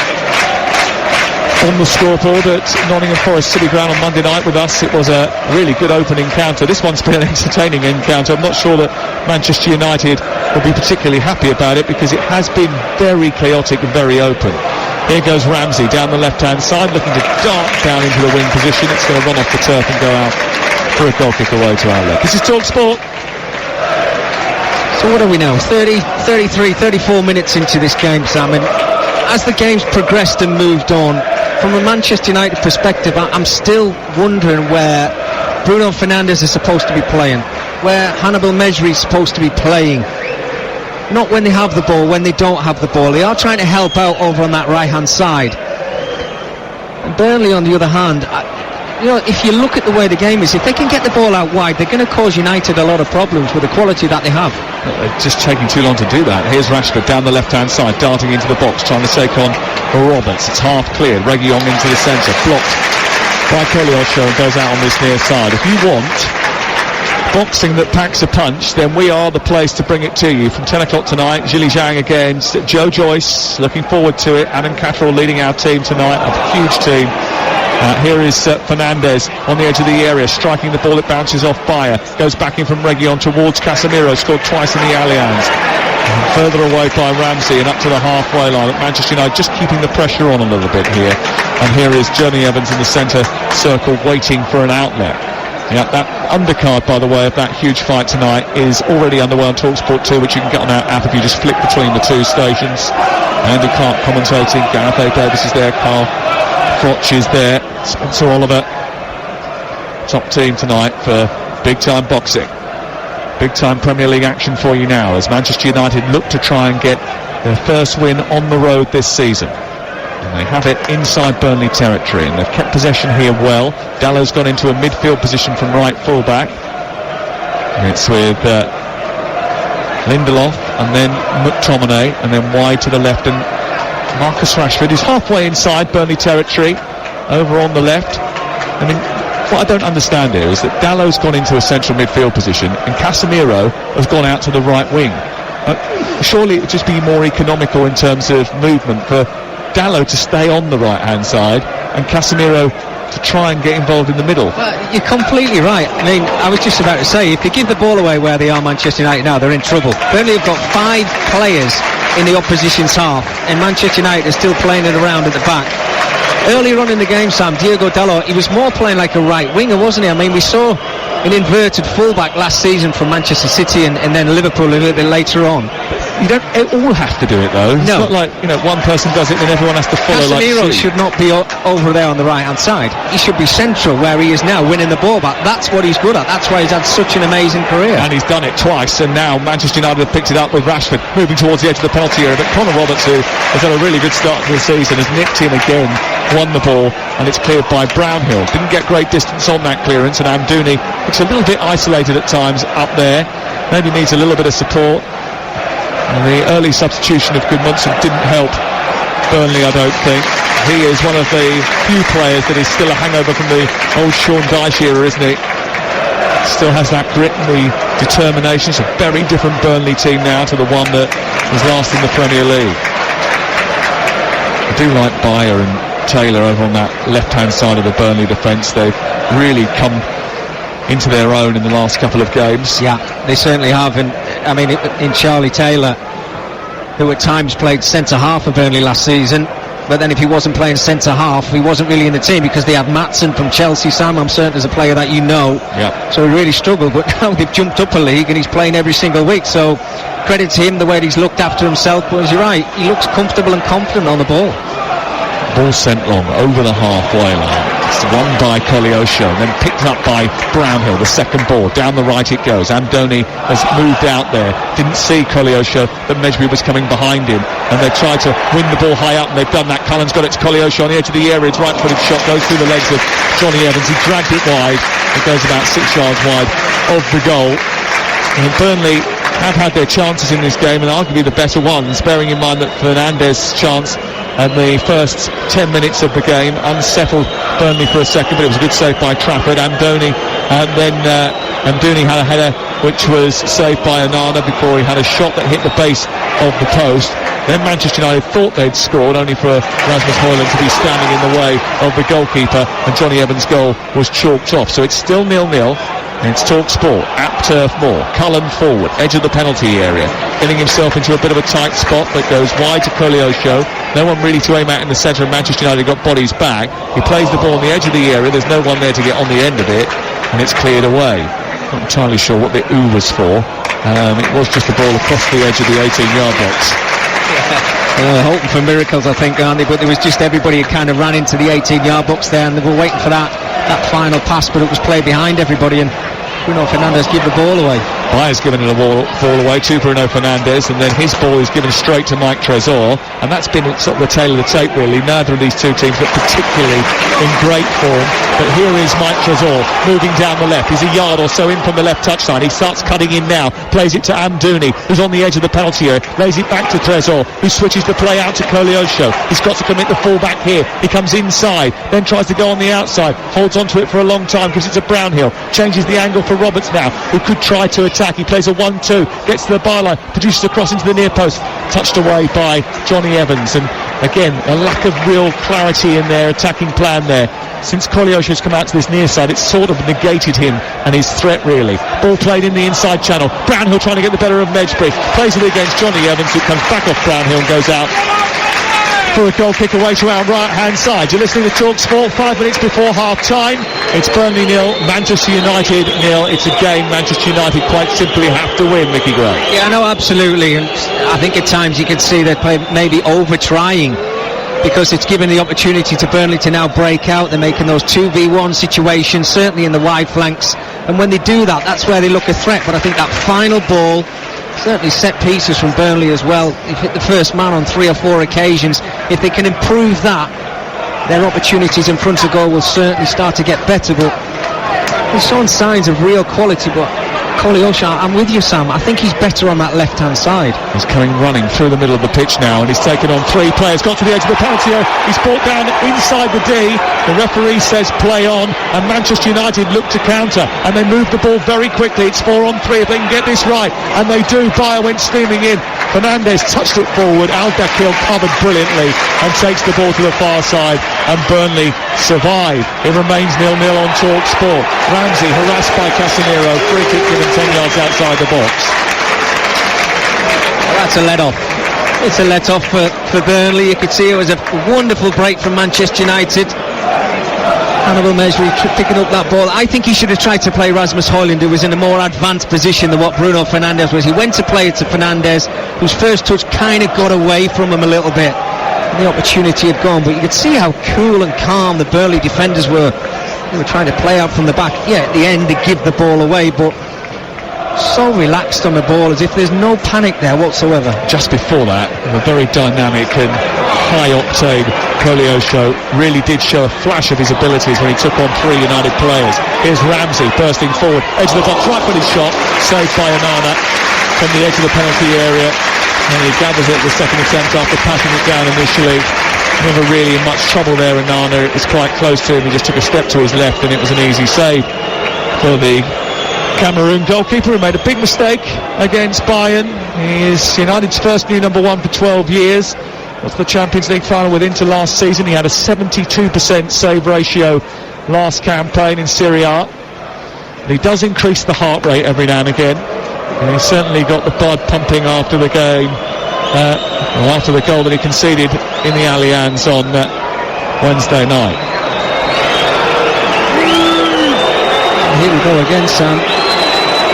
on the scoreboard at Nottingham Forest City Ground on Monday night with us. It was a really good opening encounter. This one's been an entertaining encounter. I'm not sure that Manchester United will be particularly happy about it because it has been very chaotic and very open. Here goes Ramsey down the left-hand side, looking to dart down into the wing position. It's going to run off the turf and go out for a goal kick away to our left. This is TalkSport. So what are we now? 30, 33, 34 minutes into this game, Sam. And as the game's progressed and moved on, from a Manchester United perspective, I'm still wondering where Bruno Fernandes is supposed to be playing, where Hannibal Medri is supposed to be playing. Not when they have the ball, when they don't have the ball. They are trying to help out over on that right-hand side. And Burnley, on the other hand, if you look at the way the game is, if they can get the ball out wide, they're going to cause United a lot of problems with the quality that they have. It's just taking too long to do that. Here's Rashford down the left-hand side, darting into the box, trying to take on Roberts. It's half cleared. Reguilon into the centre, blocked by Koleosho and goes out on this near side. If you want boxing that packs a punch, then we are the place to bring it to you. From 10 o'clock tonight, Zhili Zhang against Joe Joyce. Looking forward to it. Adam Catterall leading our team tonight, a huge team. Here is Fernandes on the edge of the area, striking the ball. It bounces off Bayer, goes back in from Reguilon towards Casemiro, scored twice in the Allianz. Further away by Ramsey and up to the halfway line. Manchester United just keeping the pressure on a little bit here. And here is Johnny Evans in the centre circle, waiting for an outlet. Yeah, that undercard, by the way, of that huge fight tonight is already underway on TalkSport 2, which you can get on our app if you just flick between the two stations. Andy Clark commentating, Gareth A. Davis is there, Carl Froch is there, Spencer Oliver. Top team tonight for big-time boxing. Big-time Premier League action for you now as Manchester United look to try and get their first win on the road this season. And they have it inside Burnley territory, and they've kept possession here well. Dallow's gone into a midfield position from right full-back. And it's with Lindelof and then McTominay, and then wide to the left, and Marcus Rashford is halfway inside Burnley territory, over on the left. I mean, what I don't understand here is that Dallow's gone into a central midfield position and Casemiro has gone out to the right wing. Surely it would just be more economical in terms of movement for Dalot to stay on the right-hand side and Casemiro to try and get involved in the middle. Well, you're completely right. I mean, I was just about to say, if you give the ball away where they are, Manchester United now, they're in trouble. Burnley have got 5 players in the opposition's half, and Manchester United are still playing it around at the back. Earlier on in the game, Sam, Diogo Dalot, he was more playing like a right winger, wasn't he? I mean, we saw an inverted fullback last season from Manchester City and then Liverpool a little bit later on. You don't all have to do it, though. It's not like, one person does it and everyone has to follow. Casemiro should not be over there on the right-hand side. He should be central where he is now, winning the ball back. That's what he's good at. That's why he's had such an amazing career. And he's done it twice, and now Manchester United have picked it up with Rashford moving towards the edge of the penalty area. But Conor Roberts, who has had a really good start to the season, has nicked in again, won the ball, and it's cleared by Brownhill. Didn't get great distance on that clearance, and Amdouni looks a little bit isolated at times up there. Maybe needs a little bit of support. And the early substitution of Gudmundsson didn't help Burnley, I don't think. He is one of the few players that is still a hangover from the old Sean Dyche era, isn't he? Still has that grit and the determination. It's a very different Burnley team now to the one that was last in the Premier League. I do like Bayer and Taylor over on that left-hand side of the Burnley defence. They've really come into their own in the last couple of games. Yeah, they certainly have. And I mean, in Charlie Taylor, who at times played centre-half for Burnley last season, but then if he wasn't playing centre-half, he wasn't really in the team because they had Maatsen from Chelsea. Sam, I'm certain, is a player that you know. Yep. So he really struggled, but now they've jumped up a league and he's playing every single week. So credit to him, the way he's looked after himself. But as you're right, he looks comfortable and confident on the ball. Ball sent long over the halfway line. It's won by Koleosho, then picked up by Brownhill. The second ball, down the right it goes. Amdouni has moved out there. Didn't see Koleosho, but Mejbri was coming behind him. And they tried to win the ball high up, and they've done that. Cullen's got it to Koleosho on the edge of the area. His right-footed shot goes through the legs of Johnny Evans. He dragged it wide. It goes about 6 yards wide of the goal. And Burnley have had their chances in this game, and arguably the better ones, bearing in mind that Fernandez's chance at the first 10 minutes of the game unsettled Burnley for a second, but it was a good save by Trafford. Amdouni, and then Amdouni had a header which was saved by Onana before he had a shot that hit the base of the post. Then Manchester United thought they'd scored, only for Rasmus Højlund to be standing in the way of the goalkeeper, and Johnny Evans' goal was chalked off. So it's still 0-0. And it's TalkSport at Turf Moor. Cullen forward, edge of the penalty area, getting himself into a bit of a tight spot that goes wide to Koleosho. No one really to aim at in the centre, and Manchester United got bodies back. He plays the ball on the edge of the area. There's no one there to get on the end of it, and it's cleared away. Not entirely sure what the ooh was for. It was just a ball across the edge of the 18-yard box. Hoping for miracles, I think, aren't they? But there was just everybody had kind of ran into the 18-yard box there, and they were waiting for that final pass, but it was played behind everybody, and Bruno Fernandes give the ball away. Bayer's given the ball away to Bruno Fernandes, and then his ball is given straight to Mike Trésor, and that's been sort of the tail of the tape, really. Neither of these two teams look particularly in great form, but here is Mike Trésor moving down the left. He's a yard or so in from the left touchline. He starts cutting in now, plays it to Amdouni, who's on the edge of the penalty area, lays it back to Trésor, who switches the play out to Koleosho. He's got to commit the full-back here. He comes inside, then tries to go on the outside, holds onto it for a long time because it's a Brownhill, changes the angle for Roberts now, who could try to attack. He plays a 1-2, gets to the byline, produces a cross into the near post, touched away by Johnny Evans. And again, a lack of real clarity in their attacking plan there. Since Koleosho's come out to this near side, it's sort of negated him and his threat, really. Ball played in the inside channel. Brownhill trying to get the better of Mejbri, plays it against Johnny Evans, who comes back off Brownhill and goes out for a goal kick away to our right-hand side. You're listening to TalkSport, 5 minutes before half-time. It's Burnley 0, Manchester United 0. It's a game Manchester United quite simply have to win, Mickey Gray. Yeah, no, absolutely. And I think at times you can see they're maybe over-trying, because it's given the opportunity to Burnley to now break out. They're making those 2v1 situations, certainly in the wide flanks. And when they do that, that's where they look a threat. But I think that final ball, certainly set pieces from Burnley as well. They've hit the first man on 3 or 4 occasions. If they can improve that, their opportunities in front of goal will certainly start to get better. But they're showing signs of real quality, but Koleosha, I'm with you, Sam. I think he's better on that left-hand side. He's coming running through the middle of the pitch now, and he's taken on 3 players. Got to the edge of the penalty area. He's brought down inside the D. The referee says play on, and Manchester United look to counter, and they move the ball very quickly. It's 4-on-3 if they can get this right, and they do. Bayer went steaming in. Fernandes touched it forward. Al-Dakhil covered brilliantly and takes the ball to the far side, and Burnley survive. It remains 0-0 on TalkSport. Ramsey harassed by Casemiro. Free kick given 10 yards outside the box. Well, that's a let-off. It's a let-off for Burnley. You could see it was a wonderful break from Manchester United. Hannibal Mejbri picking up that ball. I think he should have tried to play Rasmus Højlund, who was in a more advanced position than what Bruno Fernandes was. He went to play it to Fernandes, whose first touch kind of got away from him a little bit. And the opportunity had gone, but you could see how cool and calm the Burnley defenders were. They were trying to play out from the back. Yeah, at the end they give the ball away, but so relaxed on the ball, as if there's no panic there whatsoever. Just before that, a very dynamic and high-octane Koleosha really did show a flash of his abilities when he took on 3 United players. Here's Ramsey bursting forward, edge of the box, right-footed shot, saved by Onana from the edge of the penalty area, and he gathers it at the second attempt after passing it down initially. Never really in much trouble there, Onana. It was quite close to him. He just took a step to his left, and it was an easy save for the Cameroon goalkeeper, who made a big mistake against Bayern. He is United's first new number 1 for 12 years. Got to the Champions League final with Inter last season. He had a 72% save ratio last campaign in Serie A. But he does increase the heart rate every now and again, and he certainly got the blood pumping after the game, after the goal that he conceded in the Allianz on Wednesday night. Here we go again, Sam.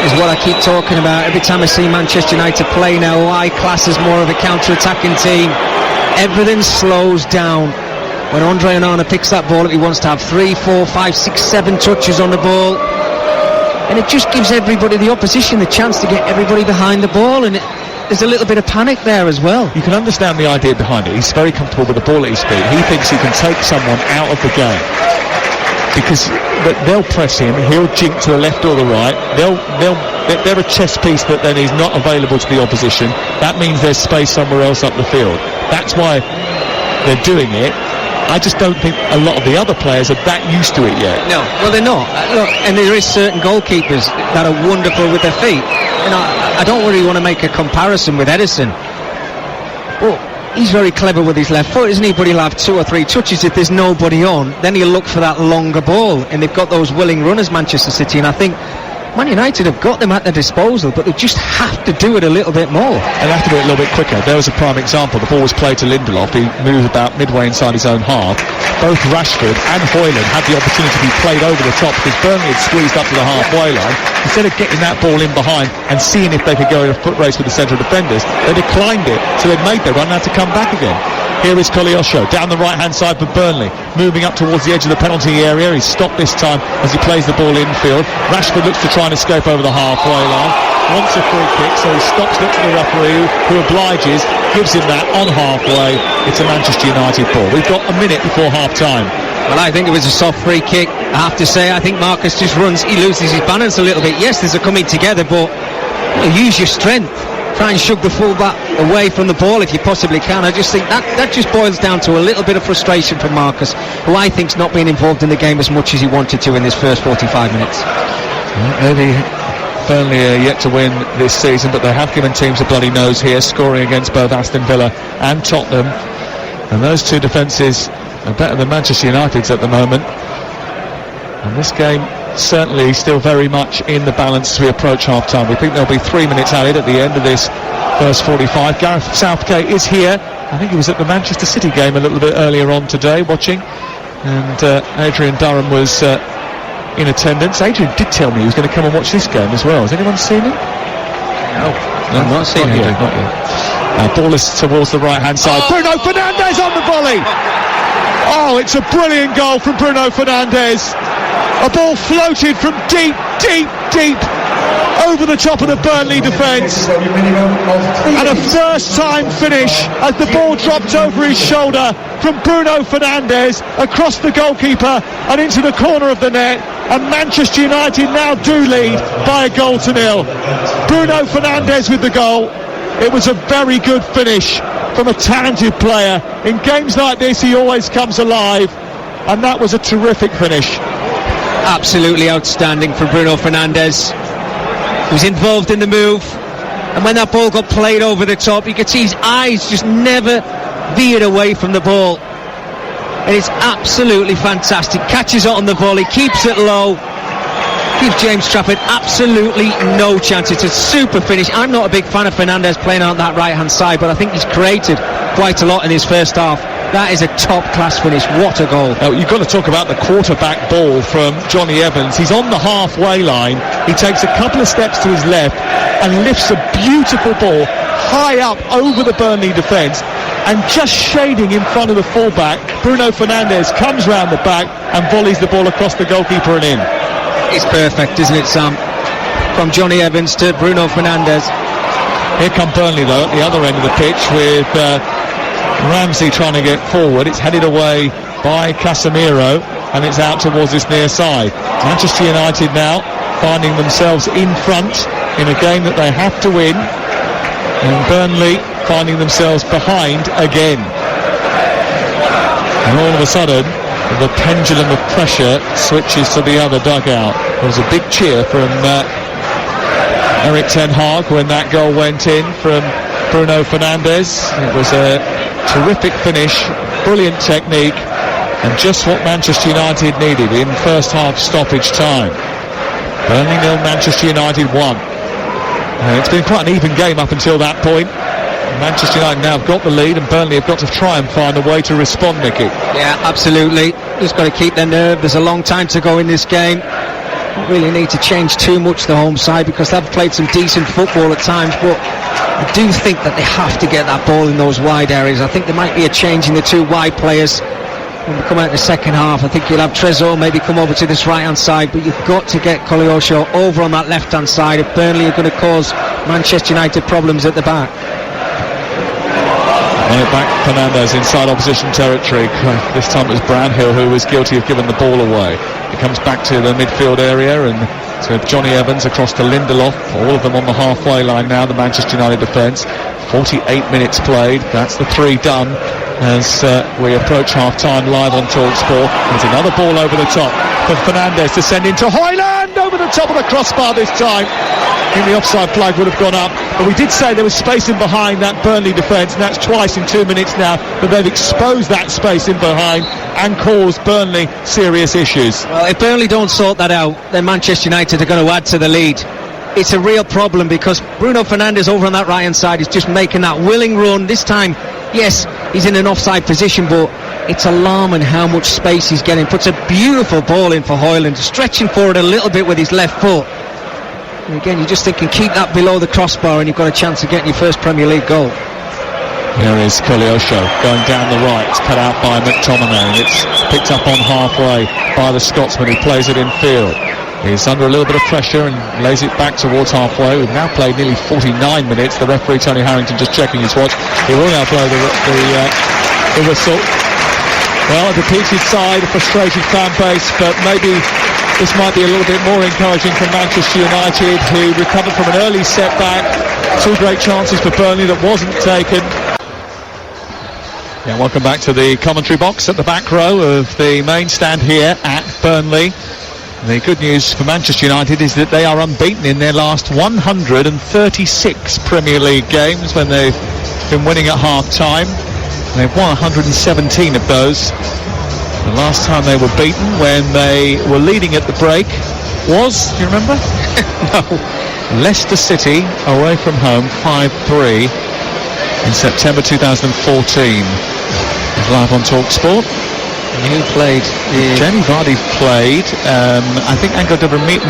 Is what I keep talking about. Every time I see Manchester United play now, I class as more of a counter-attacking team. Everything slows down. When Andre Onana picks that ball up, he wants to have 3, 4, 5, 6, 7 touches on the ball. And it just gives everybody, the opposition, the chance to get everybody behind the ball. And there's a little bit of panic there as well. You can understand the idea behind it. He's very comfortable with the ball at his feet. He thinks he can take someone out of the game, because they'll press him, he'll jink to the left or the right, they're a chess piece that then is not available to the opposition. That means there's space somewhere else up the field. That's why they're doing it. I just don't think a lot of the other players are that used to it yet. No, well, they're not. Look, and there is certain goalkeepers that are wonderful with their feet. And I don't really want to make a comparison with Edison. Well, he's very clever with his left foot, isn't he? But he'll have 2 or 3 touches if there's nobody on. Then he'll look for that longer ball, and they've got those willing runners, Manchester City, and I think Man United have got them at their disposal, but they just have to do it a little bit more. They'll have to do it a little bit quicker. There was a prime example. The ball was played to Lindelof. He moved about midway inside his own half. Both Rashford and Højlund had the opportunity to be played over the top, because Burnley had squeezed up to the halfway line. Instead of getting that ball in behind and seeing if they could go in a foot race with the central defenders, they declined it, so they'd made their run and had to come back again. Here is Koleosha down the right-hand side for Burnley, moving up towards the edge of the penalty area. He's stopped this time as he plays the ball infield. Rashford looks to try and escape over the halfway line. Wants a free kick, so he stops it to the referee, who obliges, gives him that on halfway. It's a Manchester United ball. We've got a minute before half-time. Well, I think it was a soft free kick. I have to say, I think Marcus just runs, he loses his balance a little bit. Yes, there's a coming together, but use your strength. Try and shove the full-back away from the ball if you possibly can. I just think that just boils down to a little bit of frustration from Marcus, who I think's not been involved in the game as much as he wanted to in this first 45 minutes. Burnley are yet to win this season, but they have given teams a bloody nose here, scoring against both Aston Villa and Tottenham. And those two defences are better than Manchester United's at the moment. And this game certainly still very much in the balance as we approach half-time. We think there'll be 3 minutes added at the end of this first 45. Gareth Southgate is here. I think he was at the Manchester City game a little bit earlier on today watching, and Adrian Durham was in attendance. Adrian did tell me he was going to come and watch this game as well. Has anyone seen him? No, I've not seen him. Not yet. Ball is towards the right-hand side. Bruno Fernandes on the volley! Oh, it's a brilliant goal from Bruno Fernandes. A ball floated from deep over the top of the Burnley defence, and a first-time finish as the ball dropped over his shoulder from Bruno Fernandes across the goalkeeper and into the corner of the net, and Manchester United now do lead by 1-0. Bruno Fernandes with the goal. It was a very good finish from a talented player. In games like this he always comes alive, and that was a terrific finish. Absolutely outstanding from Bruno Fernandes. He was involved in the move, and when that ball got played over the top, you could see his eyes just never veered away from the ball. And it's absolutely fantastic. Catches it on the volley, keeps it low, gives James Trafford absolutely no chance. It's a super finish. I'm not a big fan of Fernandes playing on that right hand side, but I think he's created quite a lot in his first half. That is a top class finish. What a goal. Oh, you've got to talk about the quarterback ball from Johnny Evans. He's on the halfway line, he takes a couple of steps to his left and lifts a beautiful ball high up over the Burnley defence, and just shading in front of the fullback, Bruno Fernandes comes round the back and volleys the ball across the goalkeeper and in. It's perfect, isn't it, Sam? From Johnny Evans to Bruno Fernandes. Here come Burnley though at the other end of the pitch with Ramsey trying to get forward. It's headed away by Casemiro and it's out towards this near side. Manchester United now finding themselves in front in a game that they have to win, and Burnley finding themselves behind again. And all of a sudden the pendulum of pressure switches to the other dugout. There was a big cheer from Erik ten Hag when that goal went in from Bruno Fernandes. It was a terrific finish, brilliant technique, and just what Manchester United needed in first half stoppage time. Burnley 0, Manchester United 1. It's been quite an even game up until that point. Manchester United now have got the lead, and Burnley have got to try and find a way to respond, Nicky. Yeah, absolutely. Just got to keep their nerve. There's a long time to go in this game. Don't really need to change too much the home side, because they've played some decent football at times, but I do think that they have to get that ball in those wide areas. I think there might be a change in the two wide players when we come out in the second half. I think you'll have Trezor maybe come over to this right hand side, but you've got to get Koleosho over on that left hand side if Burnley are going to cause Manchester United problems at the back. Back Fernandes inside opposition territory. This time it was Brownhill who was guilty of giving the ball away. He comes back to the midfield area, and so Johnny Evans across to Lindelof. All of them on the halfway line now, the Manchester United defence. 48 minutes played. That's the 3 done as we approach half-time live on TalkSport. There's another ball over the top for Fernandes to send into Højlund over the top of the crossbar this time. I think the offside flag would have gone up, but we did say there was space in behind that Burnley defence, and that's twice in 2 minutes now that they've exposed that space in behind and caused Burnley serious issues. Well, if Burnley don't sort that out, then Manchester United are going to add to the lead. It's a real problem because Bruno Fernandes over on that right hand side is just making that willing run. This time, yes, he's in an offside position, but it's alarming how much space he's getting. Puts a beautiful ball in for Højlund, stretching forward a little bit with his left foot. And again, you're just thinking, keep that below the crossbar and you've got a chance of getting your first Premier League goal. Here is Koleosho going down the right. It's cut out by McTominay, and it's picked up on halfway by the Scotsman who plays it in field. He's under a little bit of pressure and lays it back towards halfway. We've now played nearly 49 minutes. The referee, Tony Harrington, just checking his watch. He will now blow the whistle. Well, a defeated side, a frustrated fan base, but maybe this might be a little bit more encouraging for Manchester United, who recovered from an early setback. 2 great chances for Burnley that wasn't taken. Yeah, welcome back to the commentary box at the back row of the main stand here at Burnley. The good news for Manchester United is that they are unbeaten in their last 136 Premier League games when they've been winning at half-time. They've won 117 of those. The last time they were beaten when they were leading at the break was, do you remember? No. Leicester City away from home 5-3 in September 2014. It's live on TalkSport. Who played? Jamie Vardy played. I think Angel Di Maria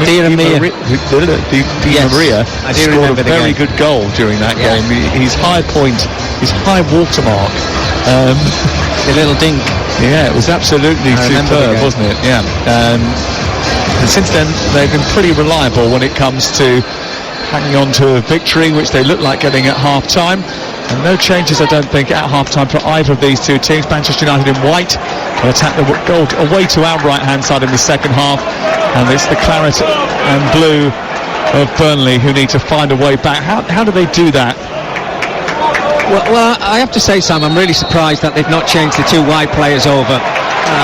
scored a very good goal during that game. His high point, his high watermark. The little dink. Yeah, it was absolutely superb, wasn't it? Yeah. And since then, they've been pretty reliable when it comes to hanging on to a victory, which they look like getting at half-time. And no changes, I don't think, at half-time for either of these two teams. Manchester United in white will attack the goal away to our right-hand side in the second half. and it's the claret and blue of Burnley who need to find a way back. How do they do that? Well, I have to say, Sam, I'm really surprised that they've not changed the two wide players over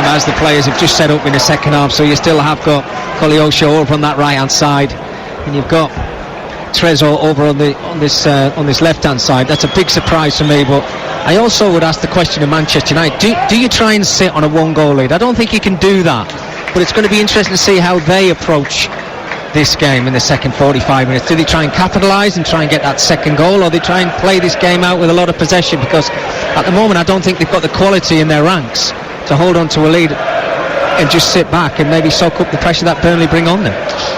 as the players have just set up in the second half. So you still have got Koleosho over on that right-hand side, and you've got Trezor over on this left-hand side. That's a big surprise for me. But I also would ask the question of Manchester United: do you try and sit on a one-goal lead? I don't think you can do that. But it's going to be interesting to see how they approach this game in the second 45 minutes. Do they try and capitalise and try and get that second goal, or they try and play this game out with a lot of possession? Because at the moment I don't think they've got the quality in their ranks to hold on to a lead and just sit back and maybe soak up the pressure that Burnley bring on them.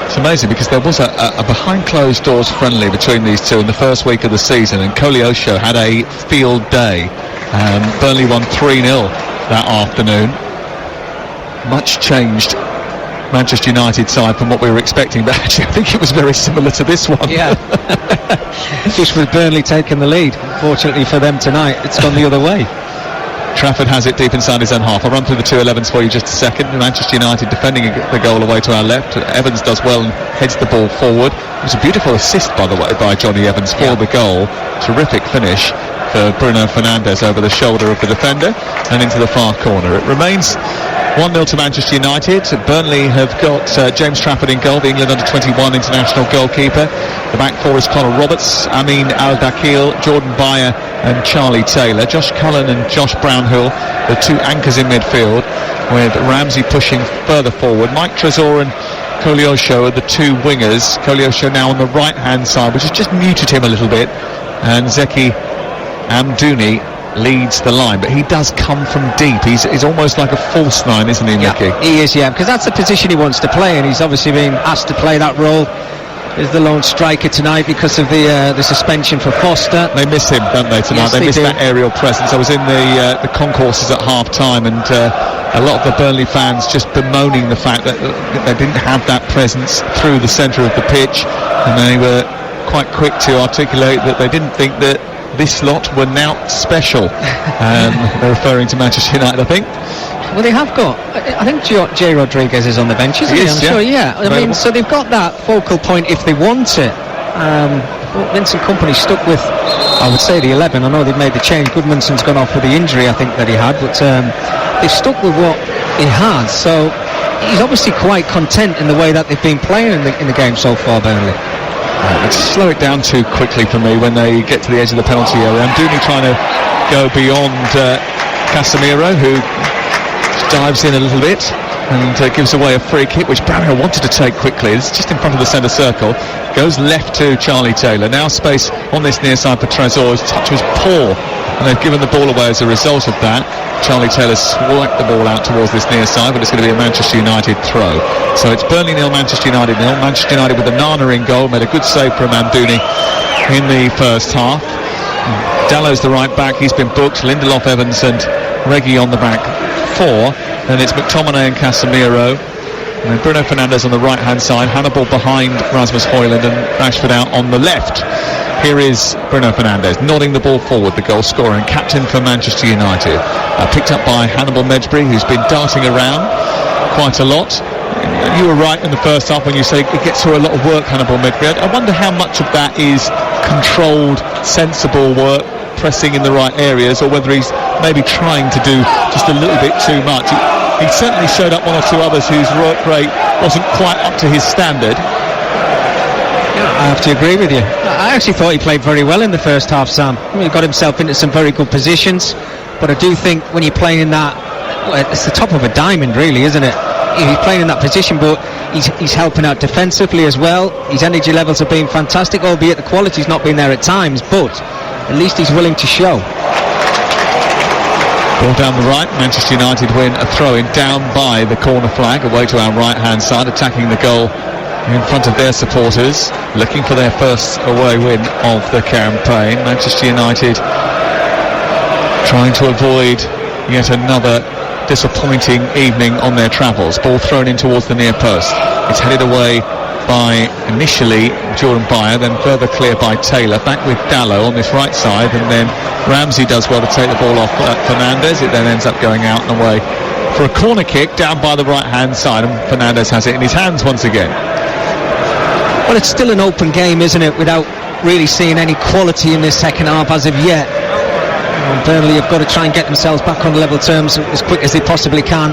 It's amazing because there was a behind closed doors friendly between these two in the first week of the season, and Koleosho had a field day. Burnley won 3-0 that afternoon. Much changed Manchester United side from what we were expecting, but actually I think it was very similar to this one. Yeah. Just with Burnley taking the lead. Fortunately for them tonight, it's gone the other way. Trafford has it deep inside his own half. I'll run through the 2-11s for you just a second. Manchester United defending the goal away to our left. Evans does well and heads the ball forward. It was a beautiful assist, by the way, by Johnny Evans for the goal. Terrific finish for Bruno Fernandes over the shoulder of the defender and into the far corner. It remains 1-0 to Manchester United. Burnley have got James Trafford in goal, the England under-21 international goalkeeper. The back four is Conor Roberts, Amin Al-Dakil, Jordan Bayer and Charlie Taylor. Josh Cullen and Josh Brownhill, the two anchors in midfield, with Ramsey pushing further forward. Mike Trezor and Koleosho are the two wingers. Koleosho now on the right-hand side, which has just muted him a little bit. And Zeki Amdouni leads the line, but he does come from deep. He's almost like a false nine, isn't he, Mickey? Yeah, he is, because that's the position he wants to play, and he's obviously been asked to play that role as the lone striker tonight because of the suspension for Foster. They miss him, don't they, tonight? Yes, they miss that aerial presence. I was in the concourses at half-time, and a lot of the Burnley fans just bemoaning the fact that they didn't have that presence through the centre of the pitch, and they were quite quick to articulate that they didn't think that this lot were now special. They're referring to Manchester United, I think. Well, they have got, I think Jay Rodriguez is on the bench, isn't he? I'm sure, yeah. I mean, so they've got that focal point if they want it. Vincent Kompany stuck with, I would say, the 11. I know they've made the change. Goodmanson's gone off with the injury, I think, that he had, but they've stuck with what he has. So he's obviously quite content in the way that they've been playing in the game so far, Burnley. Let's slow it down too quickly for me when they get to the edge of the penalty area. Amdouni trying to go beyond Casemiro, who dives in a little bit and gives away a free kick, which Brownhill wanted to take quickly. It's just in front of the centre circle. Goes left to Charlie Taylor. Now space on this near side for Trezor. His touch was poor, and they've given the ball away as a result of that. Charlie Taylor swiped the ball out towards this near side, but it's going to be a Manchester United throw. So it's Burnley 0, Manchester United 0. Manchester United with the Nana in goal, made a good save from Amdouni in the first half. Dallow's the right back, he's been booked. Lindelof, Evans and Reggie on the back four. Then it's McTominay and Casemiro. And then Bruno Fernandes on the right hand side, Hannibal behind Rasmus Højlund and Rashford out on the left. Here is Bruno Fernandes nodding the ball forward, the goal scorer and captain for Manchester United. Picked up by Hannibal Mejbri, who's been darting around quite a lot. You were right in the first half when you say it gets through a lot of work, Hannibal Mejbri. I wonder how much of that is controlled, sensible work, pressing in the right areas, or whether he's maybe trying to do just a little bit too much. He certainly showed up one or two others whose work rate wasn't quite up to his standard. I have to agree with you. I actually thought he played very well in the first half, Sam. He got himself into some very good positions, but I do think when you're playing in that, it's the top of a diamond really, isn't it? He's playing in that position, but he's helping out defensively as well. His energy levels have been fantastic, albeit the quality's not been there at times, but at least he's willing to show. Ball down the right, Manchester United win a throw-in down by the corner flag, away to our right-hand side, attacking the goal in front of their supporters, looking for their first away win of the campaign. Manchester United trying to avoid yet another disappointing evening on their travels. Ball thrown in towards the near post. It's headed away by initially Jordan Bayer, then further clear by Taylor, back with Dallow on this right side, and then Ramsey does well to take the ball off Fernandes. It then ends up going out and away for a corner kick down by the right hand side, and Fernandes has it in his hands once again. Well, it's still an open game, isn't it, without really seeing any quality in this second half as of yet. Burnley have got to try and get themselves back on level terms as quick as they possibly can,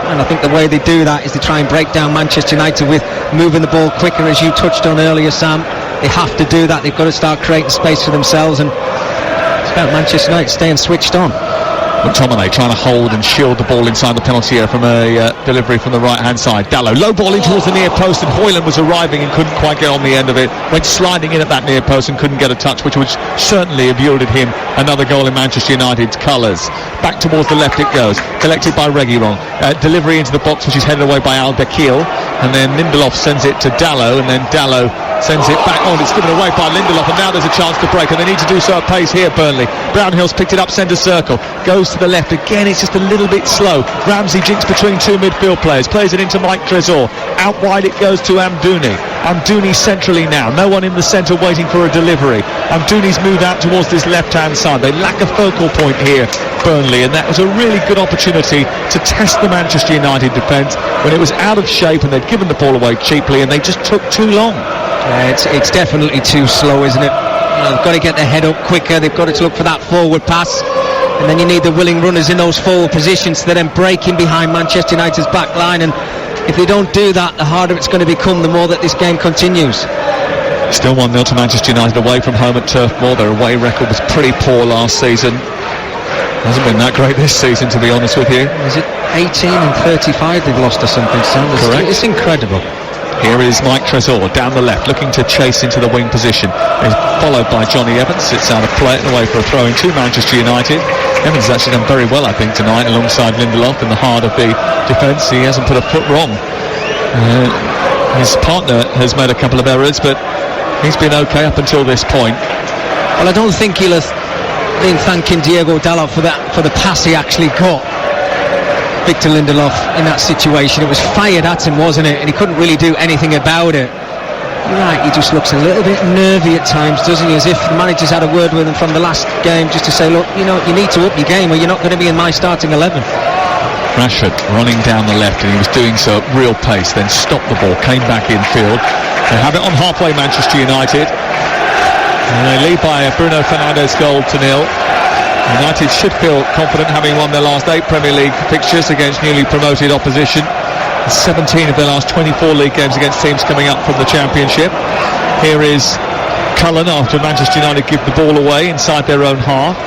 and I think the way they do that is they try and break down Manchester United with moving the ball quicker, as you touched on earlier, Sam. They have to do that. They've got to start creating space for themselves, and it's about Manchester United staying switched on. McTominay trying to hold and shield the ball inside the penalty area from a delivery from the right hand side. Dalot, low ball in towards the near post, and Højlund was arriving and couldn't quite get on the end of it. Went sliding in at that near post and couldn't get a touch, which would certainly have yielded him another goal in Manchester United's colours. Back towards the left it goes, collected by Reguilon. Delivery into the box, which is headed away by Al-Dakil, and then Lindelof sends it to Dalot, and then Dalot sends it back on. It's given away by Lindelof, and now there's a chance to break, and they need to do so at pace here, Burnley. Brownhill's picked it up centre circle, goes to the left again. It's just a little bit slow. Ramsey jinks between two midfield players, plays it into Mike Trésor. Out wide it goes to Amdouni. Amdouni centrally now, no one in the centre waiting for a delivery. Amdouni's moved out towards this left hand side. They lack a focal point here, Burnley, and that was a really good opportunity to test the Manchester United defence when it was out of shape and they'd given the ball away cheaply, and they just took too long. It's definitely too slow, isn't it? They've got to get their head up quicker. They've got to look for that forward pass, and then you need the willing runners in those forward positions to then break in behind Manchester United's back line, and if they don't do that, the harder it's going to become the more that this game continues. Still 1-0 to Manchester United away from home at Turf Moor. Their away record was pretty poor last season. Hasn't been that great this season, to be honest with you. Is it 18 and 35 they've lost or something, Sam? Correct. It's incredible. Here is Mike Trésor down the left, looking to chase into the wing position. He's followed by Johnny Evans, sits out of play and away for a throw in to Manchester United. Evans has actually done very well, I think, tonight, alongside Lindelof in the heart of the defence. He hasn't put a foot wrong. His partner has made a couple of errors, but he's been okay up until this point. Well, I don't think he'll have been thanking Diego Dalot for the pass he actually got. Victor Lindelof in that situation, it was fired at him, wasn't it, and he couldn't really do anything about it. You're right, he just looks a little bit nervy at times, doesn't he, as if the manager's had a word with him from the last game just to say, look, you need to up your game or you're not going to be in my starting 11. Rashford running down the left, and he was doing so at real pace, then stopped the ball, came back infield. They have it on halfway, Manchester United, and they lead by a Bruno Fernandes goal to 0. United should feel confident, having won their last 8 Premier League fixtures against newly promoted opposition. 17 of their last 24 league games against teams coming up from the Championship. Here is Cullen after Manchester United give the ball away inside their own half.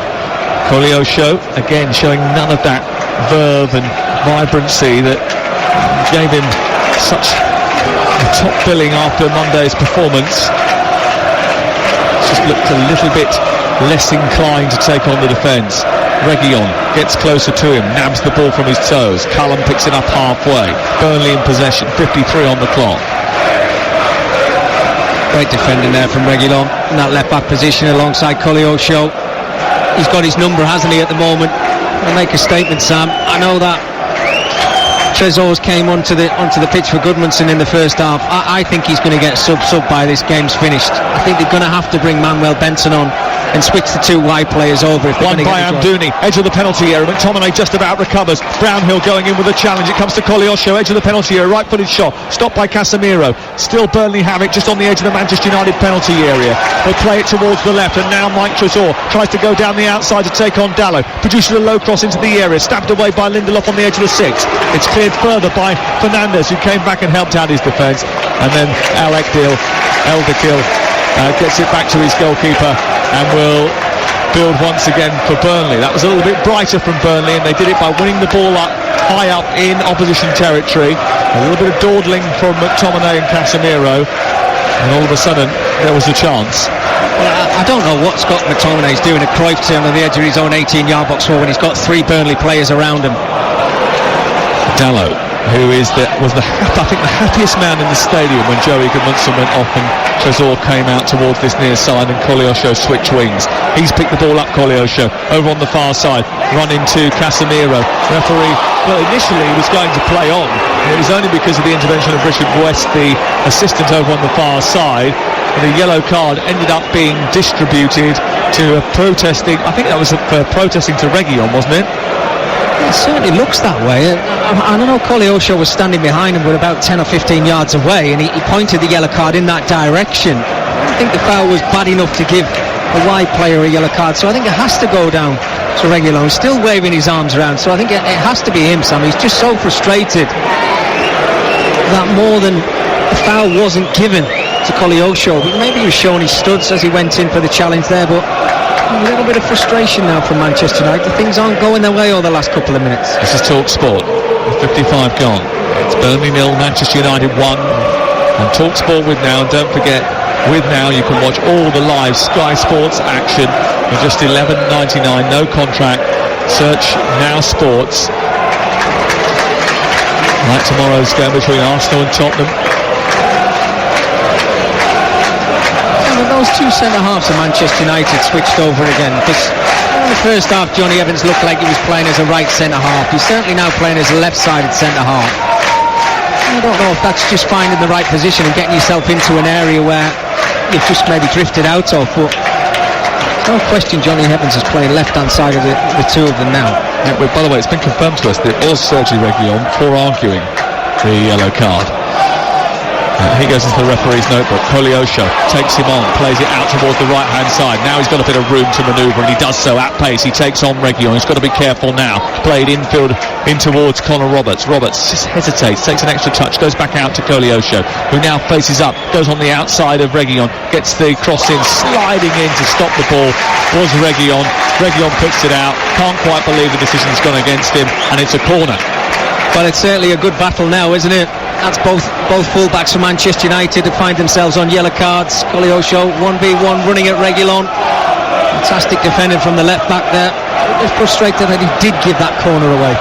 Koleosho again showing none of that verve and vibrancy that gave him such a top billing after Monday's performance. Just looked a little bit less inclined to take on the defence. Reguilon gets closer to him, nabs the ball from his toes. Cullen picks it up halfway. Burnley in possession, 53 on the clock. Great defending there from Reguilon in that left back position alongside Koleosho. He's got his number, hasn't he, at the moment? I'll make a statement, Sam. I know that Trésor came onto the pitch for Goodmanson in the first half. I think he's going to get sub by this game's finished. I think they're going to have to bring Manuel Benson on and switch the 2 wide players over. One by Amdouni, edge of the penalty area. McTominay just about recovers. Brownhill going in with a challenge. It comes to Koleosho, edge of the penalty area, right-footed shot, stopped by Casemiro. Still Burnley have it just on the edge of the Manchester United penalty area. They play it towards the left, and now Mike Trésor tries to go down the outside to take on Dalot. Produces a low cross into the area, stabbed away by Lindelof on the edge of the 6. It's cleared further by Fernandes, who came back and helped out his defence, and then Al-Dakil gets it back to his goalkeeper and will build once again for Burnley. That was a little bit brighter from Burnley, and they did it by winning the ball up high up in opposition territory. A little bit of dawdling from McTominay and Casemiro, and all of a sudden there was a chance. Well, I don't know what Scott McTominay's doing at Cruyff turn on the edge of his own 18-yard box when he's got 3 Burnley players around him. Dalot, who was the happiest man in the stadium when Joey Goodmanson went off and Trésor came out towards this near side and Koleosho switched wings. He's picked the ball up, Koleosho, over on the far side, run into Casemiro. Referee, well, initially he was going to play on, and it was only because of the intervention of Richard West, the assistant over on the far side, and the yellow card ended up being distributed to a protesting, I think that was for protesting to Reguilon, wasn't it? It certainly looks that way. I don't know, Koleosho was standing behind him with about 10 or 15 yards away, and he pointed the yellow card in that direction. I think the foul was bad enough to give a wide player a yellow card, so I think it has to go down to Reguilón. He's still waving his arms around, so I think it has to be him, Sam. He's just so frustrated that more than a foul wasn't given to Koleosho. Maybe he was showing his studs as he went in for the challenge there, but a little bit of frustration now from Manchester United. Things aren't going their way over the last couple of minutes. This is TalkSport. 55 gone. It's Burnley 0, Manchester United 1. And TalkSport with Now. And don't forget, with Now you can watch all the live Sky Sports action for just $11.99, no contract. Search Now Sports. Like tomorrow's game between Arsenal and Tottenham. Those two centre-halves of Manchester United switched over again, because in the first half Johnny Evans looked like he was playing as a right centre-half. He's certainly now playing as a left-sided centre-half. I don't know if that's just finding the right position and getting yourself into an area where you've just maybe drifted out of, but no question Johnny Evans is playing left-hand side of the two of them now. Yeah, by the way, it's been confirmed to us that it was Sergio Reguilón for arguing the yellow card. He goes into the referee's notebook. Koleosho takes him on, plays it out towards the right-hand side. Now he's got a bit of room to manoeuvre, and he does so at pace. He takes on Reguilón. He's got to be careful now. Played infield in towards Connor Roberts. Roberts just hesitates, takes an extra touch, goes back out to Koleosho, who now faces up, goes on the outside of Reguilón, gets the cross in, sliding in to stop the ball. Was Reguilón. Reguilón puts it out. Can't quite believe the decision's gone against him, and it's a corner. Well, it's certainly a good battle now, isn't it? That's both full-backs from Manchester United who find themselves on yellow cards. Koleosho 1v1 running at Reguilón. Fantastic defending from the left-back there. It's frustrated that he did give that corner away.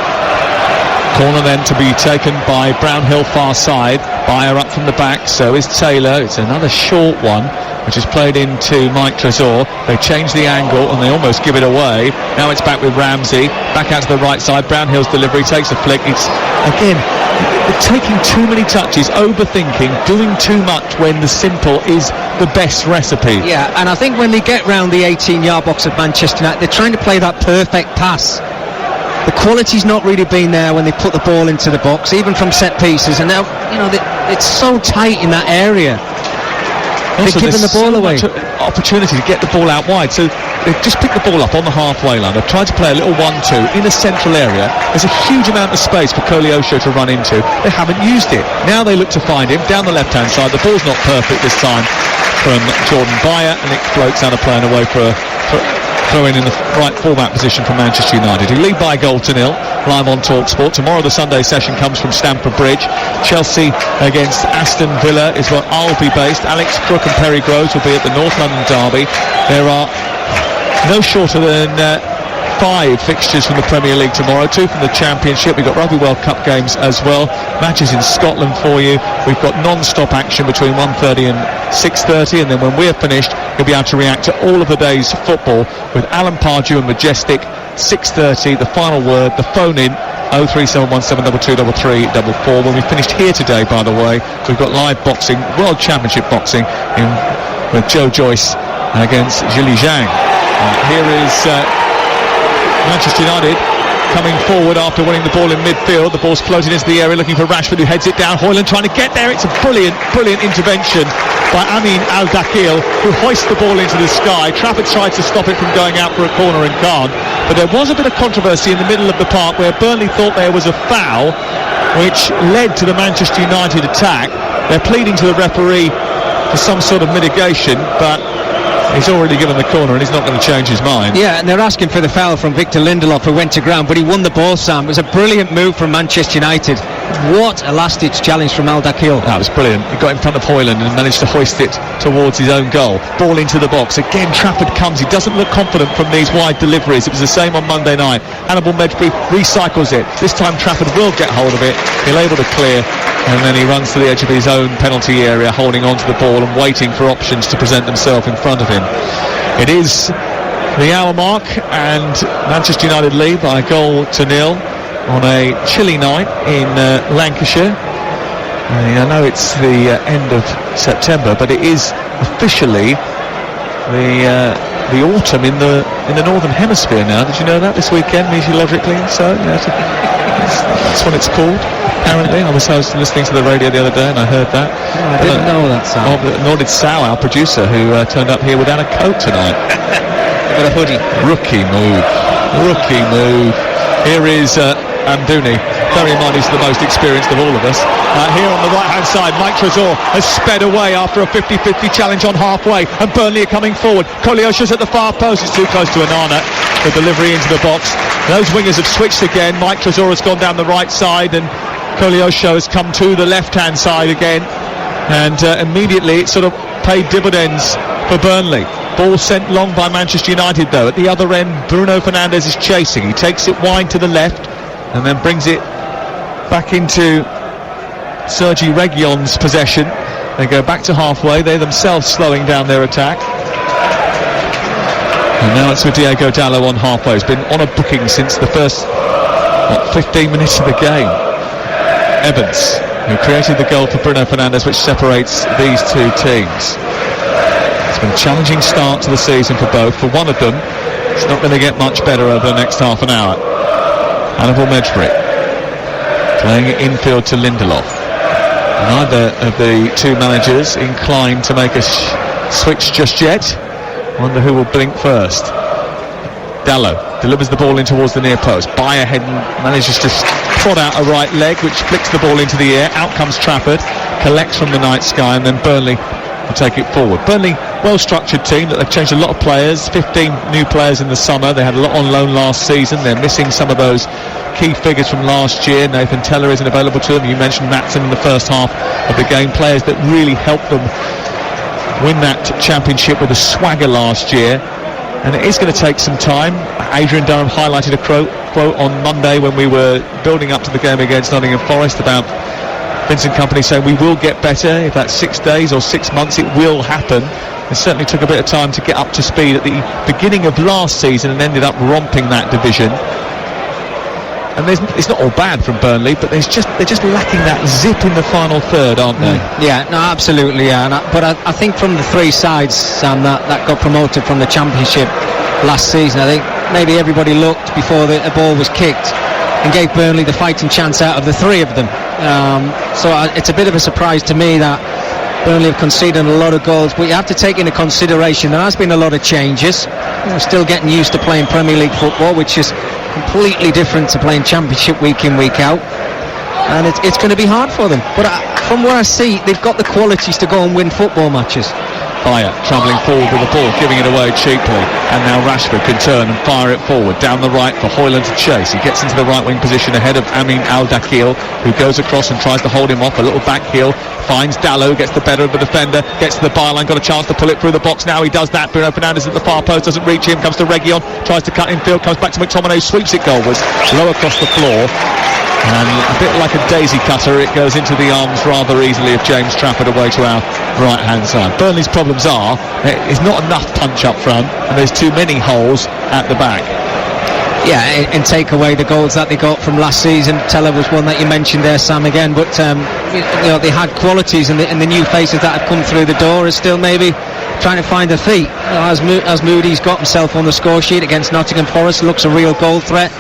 Corner then to be taken by Brownhill far side. Bayer up from the back, so is Taylor. It's another short one, which is played into Mike Trésor. They change the angle and they almost give it away. Now it's back with Ramsey, back out to the right side. Brownhill's delivery takes a flick. It's, again, taking too many touches, overthinking, doing too much when the simple is the best recipe. Yeah, and I think when they get round the 18-yard box of Manchester United, they're trying to play that perfect pass. The quality's not really been there when they put the ball into the box, even from set pieces, and now, it's so tight in that area. They're giving the ball away. Opportunity to get the ball out wide, so they've just picked the ball up on the halfway line. They've tried to play a little 1-2 in a central area. There's a huge amount of space for Koleosho to run into. They haven't used it. Now they look to find him down the left-hand side. The ball's not perfect this time from Jordan Bayer, and it floats out of play and away for throw-in the right fullback position for Manchester United, who lead by a goal to 0, live on TalkSport. Tomorrow the Sunday session comes from Stamford Bridge. Chelsea against Aston Villa is where I'll be based. Alex Crook and Perry Groves will be at the North London derby. There are no shorter than 5 fixtures from the Premier League tomorrow, 2 from the Championship. We've got Rugby World Cup games as well, matches in Scotland for you. We've got non-stop action between 1:30 and 6:30, and then when we're finished you'll be able to react to all of the day's football with Alan Pardew and Majestic. 6:30 the final word. The phone in 03717223344. When we finished here today, by the way, we've got live boxing, World Championship boxing with Joe Joyce against Julie Zhang. Here is Manchester United coming forward after winning the ball in midfield. The ball's floated into the area looking for Rashford, who heads it down. Højlund trying to get there. It's a brilliant intervention by Amin Al-Dakhil, who hoists the ball into the sky. Trafford tried to stop it from going out for a corner and can't. But there was a bit of controversy in the middle of the park where Burnley thought there was a foul, which led to the Manchester United attack. They're pleading to the referee for some sort of mitigation, but he's already given the corner and he's not going to change his mind. Yeah, and they're asking for the foul from Victor Lindelof, who went to ground, but he won the ball, Sam. It was a brilliant move from Manchester United. What a last-ditch challenge from Al-Dakhil. That was brilliant. He got in front of Højlund and managed to hoist it towards his own goal. Ball into the box. Again, Trafford comes. He doesn't look confident from these wide deliveries. It was the same on Monday night. Hannibal Medbury recycles it. This time Trafford will get hold of it. He'll able to clear, and then he runs to the edge of his own penalty area, holding on to the ball and waiting for options to present themselves in front of him. It is the hour mark, and Manchester United lead by a goal to 0 on a chilly night in Lancashire. I know it's the end of September, but it is officially the the autumn in the northern hemisphere now. Did you know that this weekend, meteorologically? So that's what it's called. Apparently, I was listening to the radio the other day and I heard that. I didn't know that, Sam. Nor did Sal, our producer, who turned up here without a coat tonight. Got a hoodie. Rookie move. Here is Amdouni. Bearing in mind he's the most experienced of all of us. Here on the right hand side, Mike Trezor has sped away after a 50-50 challenge on halfway, and Burnley are coming forward. Koleosha's at the far post. It's too close to Onana. The delivery into the box. Those wingers have switched again. Mike Trezor has gone down the right side, and Koleosha has come to the left hand side again, and immediately it sort of paid dividends for Burnley. Ball sent long by Manchester United though. At the other end, Bruno Fernandes is chasing. He takes it wide to the left and then brings it back into Sergi Reguilon's possession. They go back to halfway. They themselves slowing down their attack. And now it's with Diego Dallo on halfway. He's been on a booking since the first 15 minutes of the game. Evans, who created the goal for Bruno Fernandes, which separates these two teams. It's been a challenging start to the season for both. For one of them, it's not going to get much better over the next half an hour. Hannibal Mejbri playing it infield to Lindelof. Neither of the two managers inclined to make a switch just yet. Wonder who will blink first. Dallo delivers the ball in towards the near post. Bayer manages to prod out a right leg, which flicks the ball into the air. Out comes Trafford, collects from the night sky, and then Burnley will take it forward. Burnley, well-structured team that they've changed a lot of players. 15 new players in the summer. They had a lot on loan last season. They're missing some of those key figures from last year. Nathan Teller isn't available to them. You mentioned Matson in the first half of the game. Players that really helped them win that championship with a swagger last year. And it is going to take some time. Adrian Durham highlighted a quote on Monday when we were building up to the game against Nottingham Forest about Vincent Kompany saying we will get better. If that's 6 days or 6 months, it will happen. It certainly took a bit of time to get up to speed at the beginning of last season and ended up romping that division. And it's not all bad from Burnley, but they're just lacking that zip in the final third, aren't they? Yeah, no, absolutely, yeah. But I think from the three sides, Sam, that got promoted from the Championship last season, I think maybe everybody looked before the ball was kicked and gave Burnley the fighting chance out of the three of them. So it's a bit of a surprise to me that Burnley have conceded a lot of goals, but you have to take into consideration there has been a lot of changes. We're still getting used to playing Premier League football, which is completely different to playing Championship week in, week out, and it's going to be hard for them. But from what I see, they've got the qualities to go and win football matches. Bayer travelling forward with the ball, giving it away cheaply, and now Rashford can turn and fire it forward down the right for Højlund to chase. He gets into the right wing position ahead of Amin Al-Dakil, who goes across and tries to hold him off. A little back heel, finds Dallo, gets the better of the defender, gets to the byline, got a chance to pull it through the box. Now he does that. Bruno Fernandes at the far post, doesn't reach him, comes to Reguilon, tries to cut infield, comes back to McTominay, sweeps it goalwards, low across the floor. And a bit like a daisy cutter, it goes into the arms rather easily of James Trafford away to our right hand side. Burnley's problems are there's not enough punch up front and there's too many holes at the back. Yeah, and take away the goals that they got from last season. Teller was one that you mentioned there, Sam, again, but they had qualities, and the new faces that have come through the door are still maybe trying to find their feet. As Moody's got himself on the score sheet against Nottingham Forest, looks a real goal threat,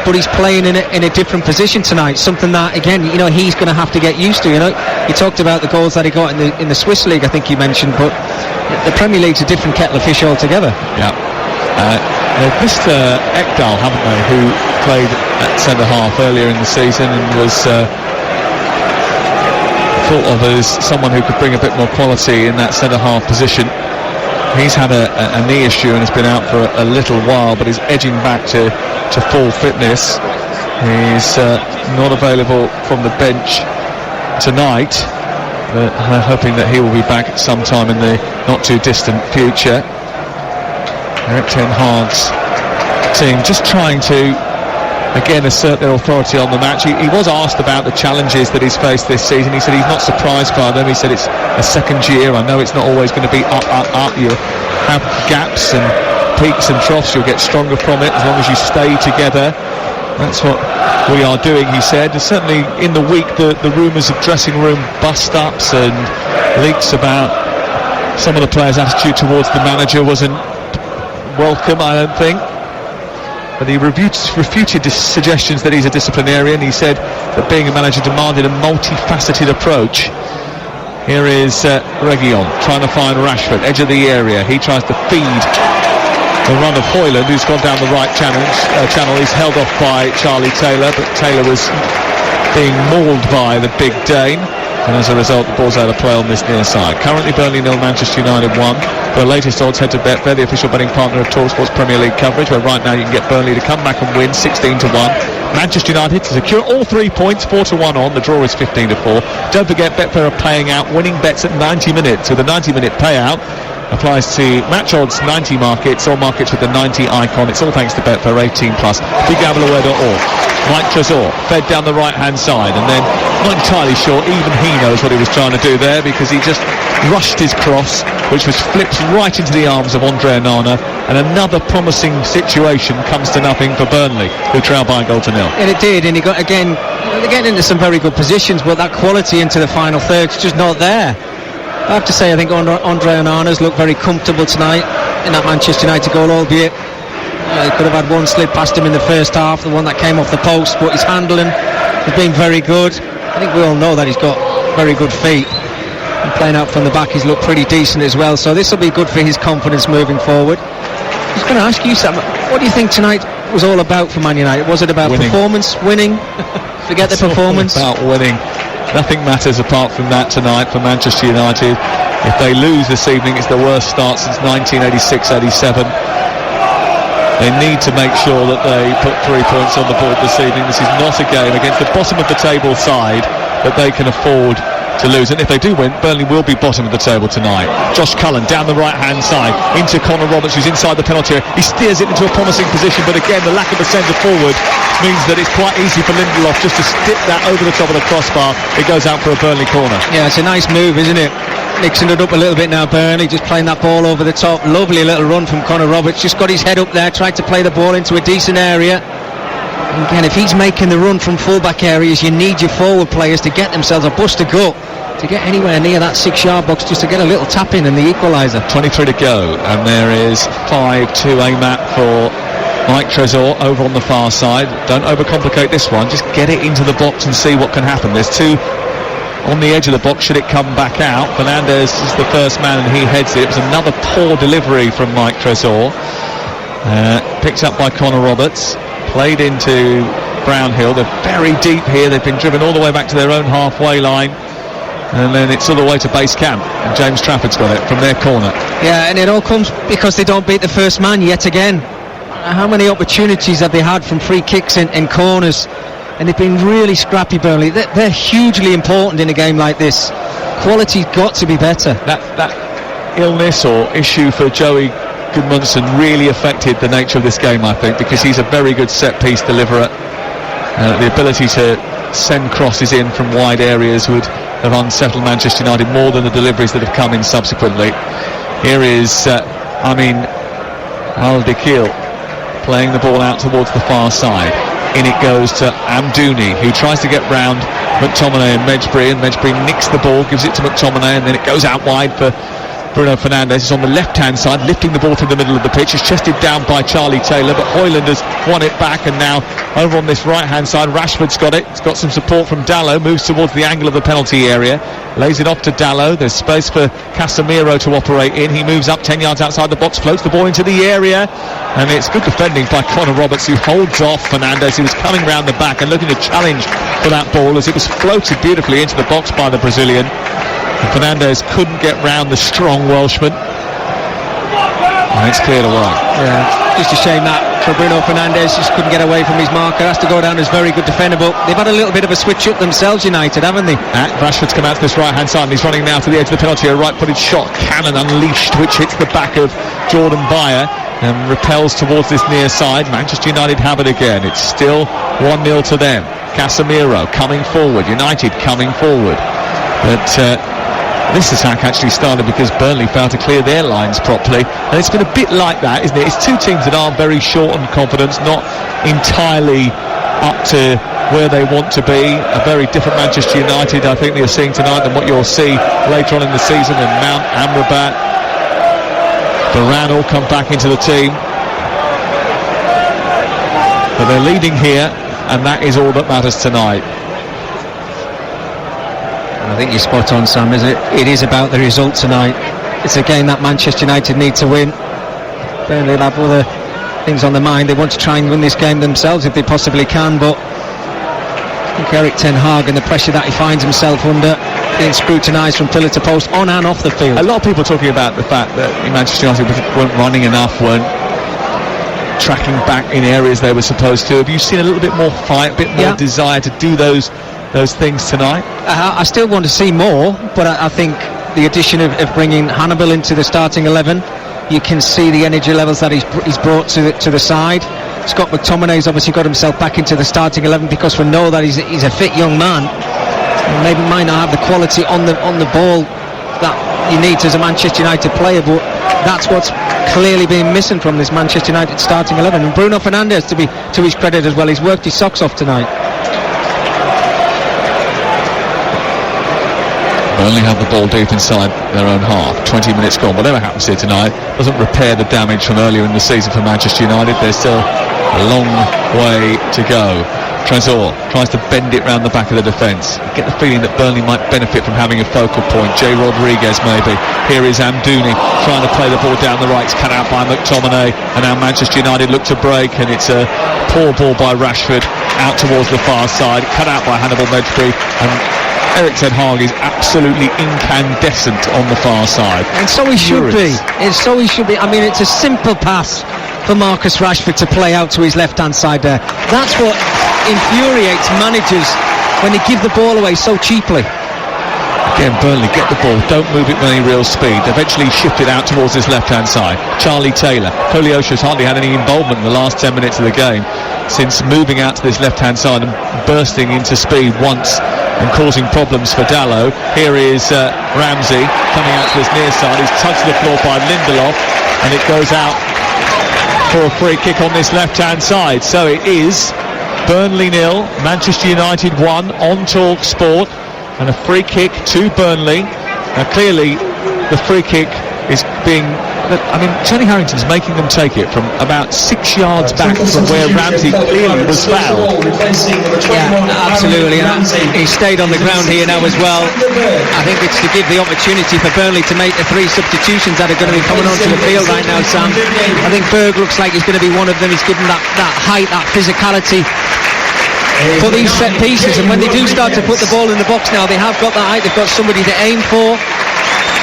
but he's playing in a different position tonight, something that again he's going to have to get used to. You talked about the goals that he got in the Swiss League, I think you mentioned, but the Premier League's a different kettle of fish altogether. Yeah. They've missed Ekdal, haven't they, who played at centre-half earlier in the season and was thought of as someone who could bring a bit more quality in that centre-half position. He's had a knee issue and has been out for a little while, but is edging back to full fitness. He's not available from the bench tonight, but I'm hoping that he will be back sometime in the not-too-distant future. Erik ten Hag's team just trying to again assert their authority on the match. He was asked about the challenges that he's faced this season. He said he's not surprised by them. He said it's a second year. I know it's not always going to be up. You'll have gaps and peaks and troughs. You'll get stronger from it as long as you stay together. That's what we are doing, he said. And certainly in the week the rumours of dressing room bust-ups and leaks about some of the players' attitude towards the manager wasn't welcome, I don't think. But he refuted suggestions that he's a disciplinarian. He said that being a manager demanded a multifaceted approach. Here is Reguilon trying to find Rashford, edge of the area. He tries to feed the run of Højlund, who's gone down the right channel. He's held off by Charlie Taylor, but Taylor was being mauled by the big Dane, and as a result the ball's out of play on this near side. Currently Burnley 0, Manchester United 1. For the latest odds, head to Betfair, the official betting partner of TalkSport's Premier League coverage, where right now you can get Burnley to come back and win 16-1. Manchester United to secure all 3 points, 4-1 on. The draw is 15-4. Don't forget, Betfair are paying out winning bets at 90 minutes, with a 90-minute payout. Applies to match odds 90 markets or markets with the 90 icon. It's all thanks to Betfair 18+. BigGambleAware.org. Mike Trezor fed down the right hand side, and then not entirely sure even he knows what he was trying to do there, because he just rushed his cross, which was flipped right into the arms of Andre Onana, and another promising situation comes to nothing for Burnley, who trail by a goal to nil. And it did, and he got again, they're getting into some very good positions, but that quality into the final third is just not there. I have to say, I think Andre Onana's looked very comfortable tonight in that Manchester United goal, albeit he could have had one slip past him in the first half, the one that came off the post, but his handling has been very good. I think we all know that he's got very good feet, and playing out from the back he's looked pretty decent as well, so this will be good for his confidence moving forward. I was going to ask you, Sam, what do you think tonight was all about for Man United? Was it about performance, winning? Forget the performance. About winning. Nothing matters apart from that tonight for Manchester United. If they lose this evening, it's the worst start since 1986-87. They need to make sure that they put 3 points on the board this evening. This is not a game against the bottom of the table side that they can afford to lose, and if they do win, Burnley will be bottom of the table tonight. Josh Cullen down the right hand side into Connor Roberts, who's inside the penalty area. He steers it into a promising position, but again the lack of a centre forward means that it's quite easy for Lindelof just to stick that over the top of the crossbar. It goes out for a Burnley corner. Yeah, it's a nice move, isn't it? Mixing it up a little bit now, Burnley, just playing that ball over the top. Lovely little run from Connor Roberts, just got his head up there, tried to play the ball into a decent area. And again, if he's making the run from full-back areas, you need your forward players to get themselves a bust to gut, to get anywhere near that 6-yard box, just to get a little tap in and the equaliser. 23 to go, and there is 5-2 aim-at for Mike Trezor over on the far side. Don't overcomplicate this one, just get it into the box and see what can happen. There's 2 on the edge of the box should it come back out. Fernandes is the first man and he heads it. It was another poor delivery from Mike Trezor. Picked up by Connor Roberts, played into Brownhill. They're very deep here, they've been driven all the way back to their own halfway line, and then it's all the way to base camp, and James Trafford's got it from their corner. Yeah, and it all comes because they don't beat the first man yet again. How many opportunities have they had from free kicks and corners? And they've been really scrappy, Burnley. They're hugely important in a game like this. Quality's got to be better. That illness or issue for Joey Goodmanson really affected the nature of this game, I think, because he's a very good set-piece deliverer. The ability to send crosses in from wide areas would have unsettled Manchester United more than the deliveries that have come in subsequently. Here is Amin Al-Dakil playing the ball out towards the far side. In it goes to Amdouni, who tries to get round McTominay and Medjbri nicks the ball, gives it to McTominay, and then it goes out wide for Bruno Fernandes. Is on the left-hand side, lifting the ball from the middle of the pitch. Is chested down by Charlie Taylor, but Højlund has won it back, and now over on this right-hand side, Rashford's got it. It's got some support from Dalot, moves towards the angle of the penalty area, lays it off to Dalot. There's space for Casemiro to operate in. He moves up 10 yards outside the box, floats the ball into the area, and it's good defending by Connor Roberts, who holds off Fernandes, who was coming round the back and looking to challenge for that ball as it was floated beautifully into the box by the Brazilian. And Fernandes couldn't get round the strong Welshman, and it's cleared away. Yeah, just a shame that for Bruno Fernandes, just couldn't get away from his marker. Has to go down as very good defender, but they've had a little bit of a switch up themselves, United, haven't they? Rashford's come out to this right hand side, and he's running now to the edge of the penalty. A right-footed shot, cannon unleashed, which hits the back of Jordan Bayer and repels towards this near side. Manchester United have it again. It's still 1-0 to them. Casemiro coming forward, United coming forward, but this attack actually started because Burnley failed to clear their lines properly, and it's been a bit like that, isn't it? It's two teams that are very short on confidence, not entirely up to where they want to be. A very different Manchester United, I think, that you're seeing tonight than what you'll see later on in the season. And Mount, Amrabat, Varane all come back into the team. but they're leading here, and that is all that matters tonight. I think you're spot on, Sam, isn't it? It is about the result tonight. It's a game that Manchester United need to win. Burnley will have other things on their mind. They want to try and win this game themselves if they possibly can, but I think Erik ten Hag and the pressure that he finds himself under, being scrutinised from pillar to post, on and off the field. A lot of people talking about the fact that Manchester United weren't running enough, weren't tracking back in areas they were supposed to. Have you seen a little bit more fight, a bit more desire to do those things tonight? I still want to see more, but I think the addition of bringing Hannibal into the starting 11, you can see the energy levels that he's brought to the side. Scott McTominay's obviously got himself back into the starting 11 because we know that he's a fit young man. Maybe might not have the quality on the ball that you need as a Manchester United player, but that's what's clearly been missing from this Manchester United starting 11. And Bruno Fernandes, to his credit as well, he's worked his socks off tonight. Burnley have the ball deep inside their own half. 20 minutes gone. Whatever happens here tonight doesn't repair the damage from earlier in the season for Manchester United. There's still a long way to go. Trésor tries to bend it round the back of the defence. I get the feeling that Burnley might benefit from having a focal point. Jay Rodriguez maybe. Here is Amdouni trying to play the ball down the right. It's cut out by McTominay, and now Manchester United look to break, and it's a poor ball by Rashford out towards the far side, cut out by Hannibal Mejbri, and Erik ten Hag is absolutely incandescent on the far side. And so he should be. I mean, it's a simple pass for Marcus Rashford to play out to his left-hand side there. That's what infuriates managers, when they give the ball away so cheaply. Again, Burnley get the ball, don't move it with any real speed. They eventually shift it out towards his left-hand side. Charlie Taylor. Koleosha's hardly had any involvement in the last 10 minutes of the game, since moving out to this left-hand side and bursting into speed once and causing problems for Dalot. Here is Ramsey coming out to his near side. He's touched the floor by Lindelof, and it goes out for a free kick on this left-hand side. So it is Burnley 0, Manchester United 1 on TalkSport, and a free kick to Burnley. Now clearly the free kick is being, I mean, Tony Harrington's making them take it from about 6 yards back from where Ramsey clearly was fouled. Yeah, absolutely, and he stayed on the ground here now as well. I think it's to give the opportunity for Burnley to make the 3 substitutions that are going to be coming onto the field right now, Sam. I think Berg looks like he's going to be one of them. He's given that height, that physicality for these set pieces, and when they do start to put the ball in the box now, they have got that height, they've got somebody to aim for.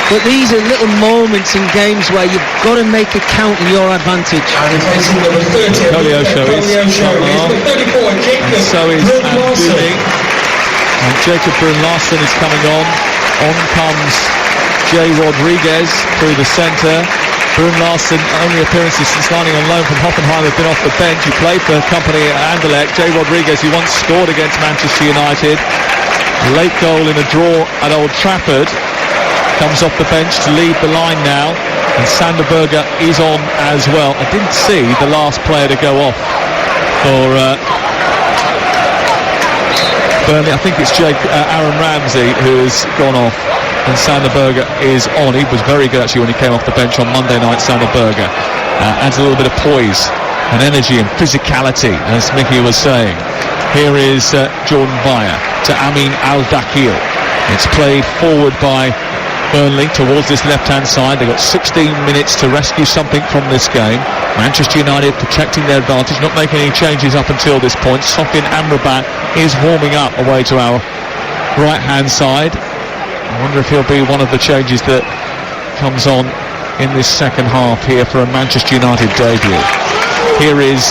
But these are little moments in games where you've got to make it count in your advantage. Koleosha is come on, and so is Amdouni, and Jacob Brun-Larsen is coming on. On comes Jay Rodriguez through the centre. Brun-Larsen, only appearances since signing on loan from Hoffenheim, have been off the bench. He played for company at Anderlecht. Jay Rodriguez, who once scored against Manchester United, late goal in a draw at Old Trafford, comes off the bench to lead the line now, and Sander Berge is on as well. I didn't see the last player to go off for Burnley. I think it's Aaron Ramsey who has gone off, and Sander Berge is on. He was very good actually when he came off the bench on Monday night. Sander Berge adds a little bit of poise and energy and physicality, as Mickey was saying. Here is Jordan Bayer to Amin Al-Dakil. It's played forward by Burnley towards this left-hand side. They've got 16 minutes to rescue something from this game. Manchester United protecting their advantage, not making any changes up until this point. Sofyan Amrabat is warming up away to our right-hand side. I wonder if he'll be one of the changes that comes on in this second half here for a Manchester United debut. Here is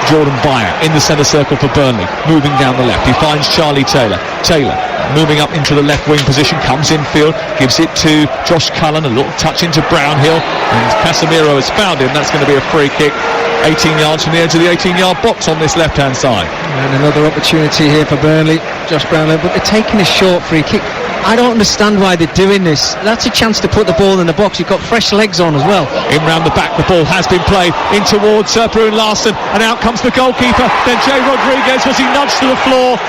Jordan Bayer in the centre circle for Burnley, moving down the left. He finds Charlie Taylor. Taylor moving up into the left wing position, comes infield, gives it to Josh Cullen, a little touch into Brownhill, and Casemiro has found him. That's going to be a free kick 18 yards from the edge of the 18-yard box on this left-hand side. And another opportunity here for Burnley, Josh Brownhill, but they're taking a short free kick. I don't understand why they're doing this. That's a chance to put the ball in the box. You've got fresh legs on as well. In round the back, the ball has been played in towards Brun-Larsen, and out comes the goalkeeper. Then Jay Rodriguez, was he nudged to the floor?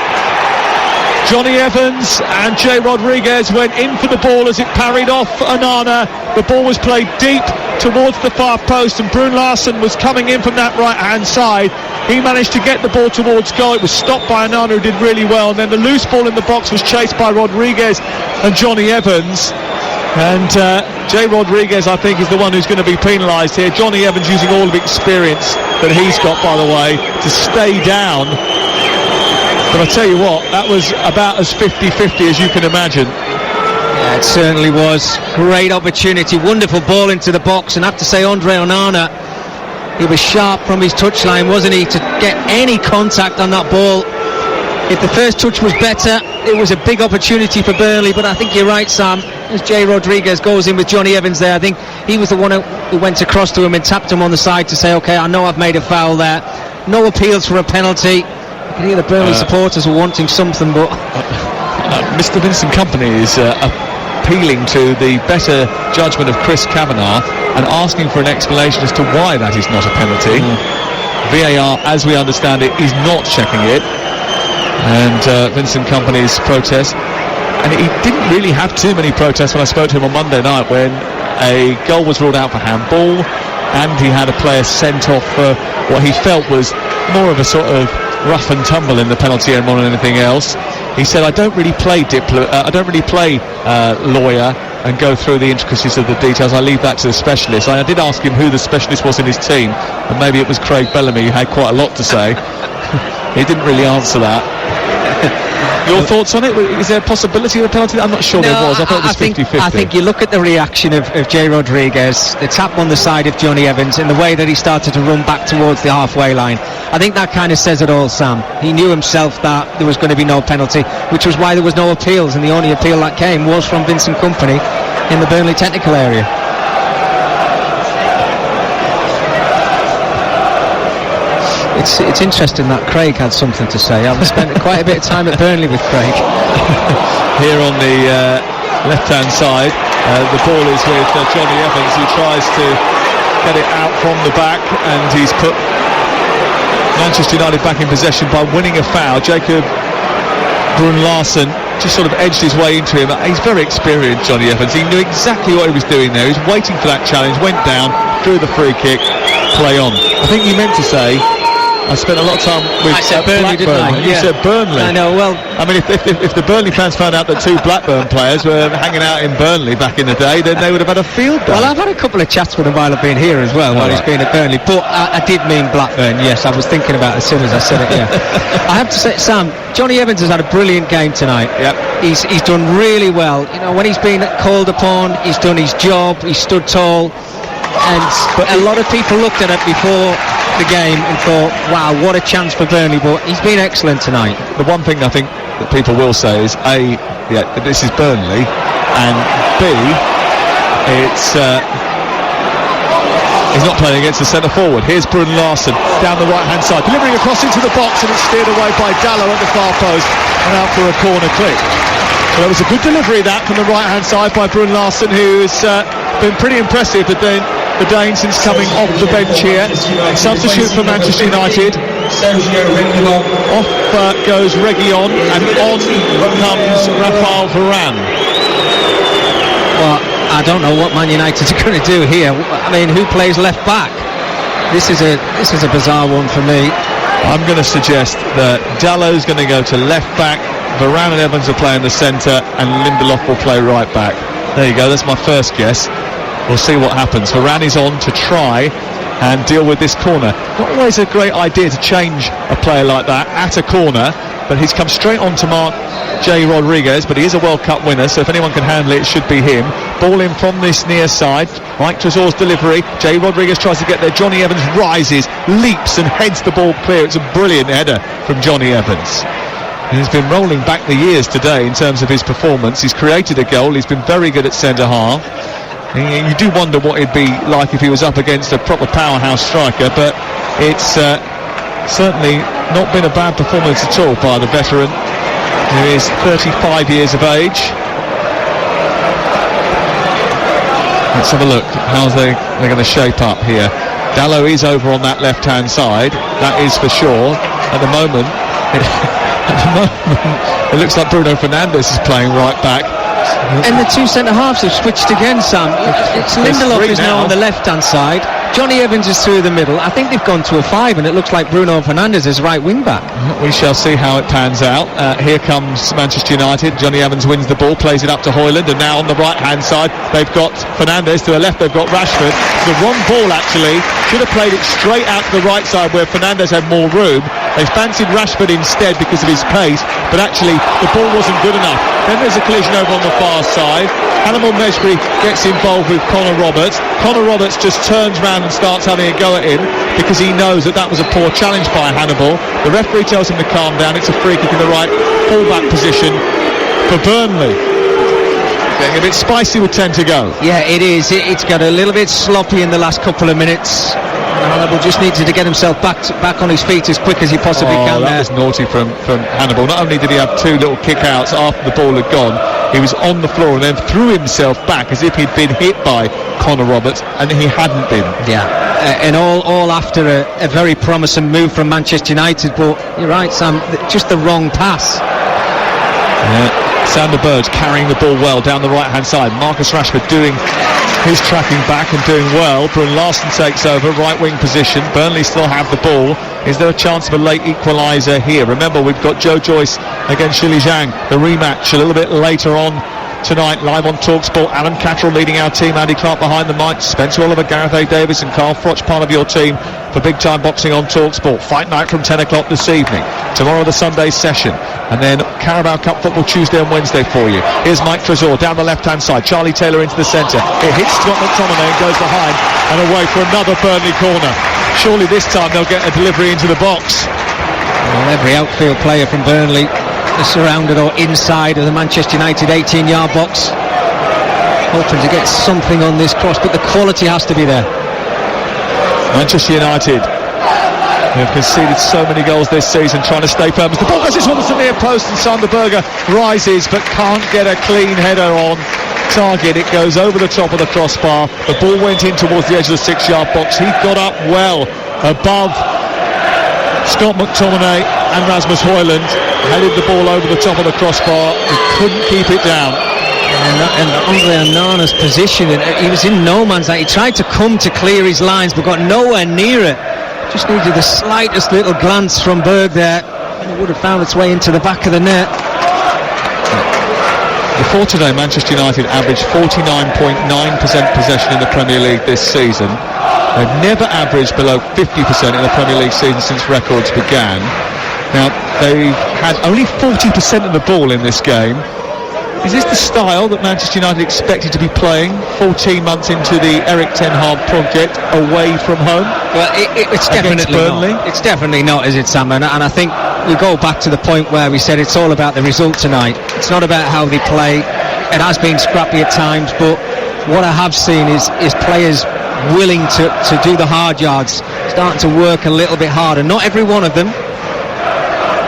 Johnny Evans and Jay Rodriguez went in for the ball as it parried off Onana. The ball was played deep towards the far post, and Brun Larsen was coming in from that right-hand side. He managed to get the ball towards goal. It was stopped by Onana, who did really well, and then the loose ball in the box was chased by Rodriguez and Johnny Evans. And Jay Rodriguez, I think, is the one who's going to be penalised here. Johnny Evans using all of the experience that he's got, by the way, to stay down. But I tell you what, that was about as 50-50 as you can imagine. Yeah, it certainly was. Great opportunity, wonderful ball into the box, and I have to say, Andre Onana, he was sharp from his touchline, wasn't he, to get any contact on that ball. If the first touch was better, it was a big opportunity for Burnley, but I think you're right, Sam. As Jay Rodriguez goes in with Johnny Evans there, I think he was the one who went across to him and tapped him on the side to say, OK, I know I've made a foul there. No appeals for a penalty. I can hear the Burnley supporters were wanting something, but... Mr. Vincent Kompany is appealing to the better judgment of Chris Kavanagh and asking for an explanation as to why that is not a penalty. VAR, as we understand it, is not checking it. And Vincent Kompany's protest, and he didn't really have too many protests when I spoke to him on Monday night, when a goal was ruled out for handball and he had a player sent off for what he felt was more of a sort of rough and tumble in the penalty area more than anything else. He said, I don't really play lawyer and go through the intricacies of the details. I leave that to the specialist. I did ask him who the specialist was in his team, and maybe it was Craig Bellamy, who had quite a lot to say. He didn't really answer that. Your thoughts on it? Is there a possibility of a penalty? I'm not sure there was. I thought it was 50-50. I think you look at the reaction of Jay Rodriguez, the tap on the side of Johnny Evans, and the way that he started to run back towards the halfway line. I think that kind of says it all, Sam. He knew himself that there was going to be no penalty, which was why there was no appeals, and the only appeal that came was from Vincent Kompany in the Burnley technical area. It's interesting that Craig had something to say. I've spent quite a bit of time at Burnley with Craig. Here on the left-hand side, the ball is with Johnny Evans, who tries to get it out from the back, and he's put Manchester United back in possession by winning a foul. Jacob Brun Larsen just sort of edged his way into him. He's very experienced, Johnny Evans. He knew exactly what he was doing there. He was waiting for that challenge, went down, drew the free kick, play on. I think you meant to say, I spent a lot of time with Burnley, Blackburn. You said Burnley. I know, well... I mean, if the Burnley fans found out that two Blackburn players were hanging out in Burnley back in the day, then they would have had a field day. Well, I've had a couple of chats with him while I've been here as well, while he's been at Burnley. But I did mean Blackburn, yes. I was thinking about it as soon as I said it, yeah. I have to say, Sam, Johnny Evans has had a brilliant game tonight. Yep. He's done really well. You know, when he's been called upon, he's done his job, he's stood tall. But a lot of people looked at it before the game and thought, wow, what a chance for Burnley, but he's been excellent tonight. The one thing I think that people will say is, A, yeah, this is Burnley, and B, he's not playing against the centre forward. Here's Brun Larsen down the right hand side, delivering a cross into the box, and it's steered away by Dallow at the far post and out for a corner kick. So there was a good delivery that from the right hand side by Brun Larsen, who's been pretty impressive the Dane since coming off the bench here. Substitute for Manchester United. Off goes Reguilon, and on comes Raphael Varane. Well, I don't know what Man United are going to do here. I mean, who plays left back? This is a bizarre one for me. I'm going to suggest that Dallow's going to go to left back, Varane and Evans will play in the centre, and Lindelof will play right back. There you go, that's my first guess. We'll see what happens. Varane is on to try and deal with this corner. Not always a great idea to change a player like that at a corner, but he's come straight on to mark Jay Rodriguez, but he is a World Cup winner, so if anyone can handle it, it should be him. Ball in from this near side. Mike Tresor's delivery. Jay Rodriguez tries to get there. Johnny Evans rises, leaps and heads the ball clear. It's a brilliant header from Johnny Evans. He's been rolling back the years today in terms of his performance. He's created a goal. He's been very good at centre half. You do wonder what it'd be like if he was up against a proper powerhouse striker, but it's certainly not been a bad performance at all by the veteran, who is 35 years of age. Let's have a look how they're going to shape up here. Dallow is over on that left-hand side, that is for sure. At the moment, it looks like Bruno Fernandes is playing right back. And the two centre-halves have switched again, Sam. It's Lindelof is now on the left-hand side. Johnny Evans is through the middle. I think they've gone to a 5, and it looks like Bruno Fernandes is right wing-back. We shall see how it pans out. Here comes Manchester United. Johnny Evans wins the ball, plays it up to Højlund, and now on the right-hand side, they've got Fernandes. To the left, they've got Rashford. The wrong ball, actually. Should have played it straight out to the right side where Fernandes had more room. They fancied Rashford instead because of his pace, but actually the ball wasn't good enough. Then there's a collision over on the far side. Hannibal Mejbri gets involved with Connor Roberts. Connor Roberts just turns round and starts having a go at him because he knows that was a poor challenge by Hannibal. The referee tells him to calm down. It's a free kick in the right full-back position for Burnley. Getting a bit spicy with 10 to go. Yeah, it is. It's got a little bit sloppy in the last couple of minutes. Hannibal just needed to get himself back on his feet as quick as he possibly can. That was naughty from Hannibal. Not only did he have two little kick-outs after the ball had gone, he was on the floor and then threw himself back as if he'd been hit by Connor Roberts, and he hadn't been. Yeah, and all after a very promising move from Manchester United, but you're right, Sam, just the wrong pass. Yeah. Sander Berge carrying the ball well down the right-hand side. Marcus Rashford doing his tracking back and doing well. Brun Larsen takes over, right wing position. Burnley still have the ball. Is there a chance of a late equaliser here? Remember, we've got Joe Joyce against Shili Zhang. The rematch a little bit later on tonight, live on TalkSport. Alan Catterall leading our team, Andy Clark behind the mic, Spencer Oliver, Gareth A. Davis and Carl Froch, part of your team for Big Time Boxing on TalkSport. Fight night from 10 o'clock this evening. Tomorrow the Sunday session, and then Carabao Cup football Tuesday and Wednesday for you. Here's Mike Trezor down the left-hand side. Charlie Taylor into the centre. It hits Scott McTominay and goes behind and away for another Burnley corner. Surely this time they'll get a delivery into the box. Well, every outfield player from Burnley is surrounded or inside of the Manchester United 18-yard box, hoping to get something on this cross, but the quality has to be there. Manchester United have conceded so many goals this season, trying to stay firm. The ball goes towards the near post, and Sander Berge rises but can't get a clean header on target. It goes over the top of the crossbar. The ball went in towards the edge of the 6-yard box. He got up well above Scott McTominay and Rasmus Højlund, headed the ball over the top of the crossbar. He couldn't keep it down. And Andre Onana's position, he was in no man's land. He tried to come to clear his lines but got nowhere near it. Just needed the slightest little glance from Berg there, and it would have found its way into the back of the net. Before today, Manchester United averaged 49.9% possession in the Premier League this season. They've never averaged below 50% in the Premier League season since records began. Now, they've had only 40% of the ball in this game. Is this the style that Manchester United expected to be playing 14 months into the Erik ten Hag project away from home? Well, it's definitely not. It's definitely not, is it, Sam? And I think we go back to the point where we said it's all about the result tonight. It's not about how they play. It has been scrappy at times, but what I have seen is players willing to do the hard yards, starting to work a little bit harder. Not every one of them.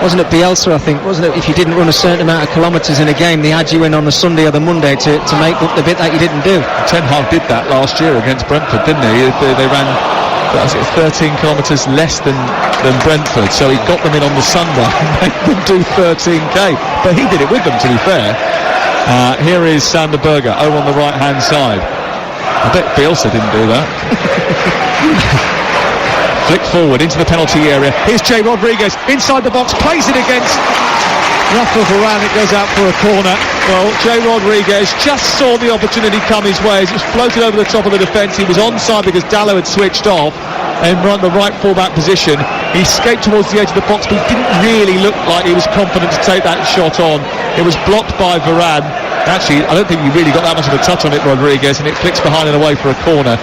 Wasn't it Bielsa, I think, wasn't it? If you didn't run a certain amount of kilometres in a game, they had you in on the Sunday or the Monday to make up the bit that you didn't do. Ten Hag did that last year against Brentford, didn't he? They ran 13 kilometres less than Brentford, so he got them in on the Sunday and made them do 13k. But he did it with them, to be fair. Here is Sander Berge over on the right-hand side. I bet Bielsa didn't do that. Flick forward into the penalty area. Here's Jay Rodriguez inside the box, plays it against Rafael Varane. It goes out for a corner. Well, Jay Rodriguez just saw the opportunity come his way as it floated over the top of the defence. He was onside because Dallo had switched off and run the right full-back position. He escaped towards the edge of the box, but he didn't really look like he was confident to take that shot on. It was blocked by Varane. Actually, I don't think he really got that much of a touch on it, Rodriguez, and it flicks behind and away for a corner.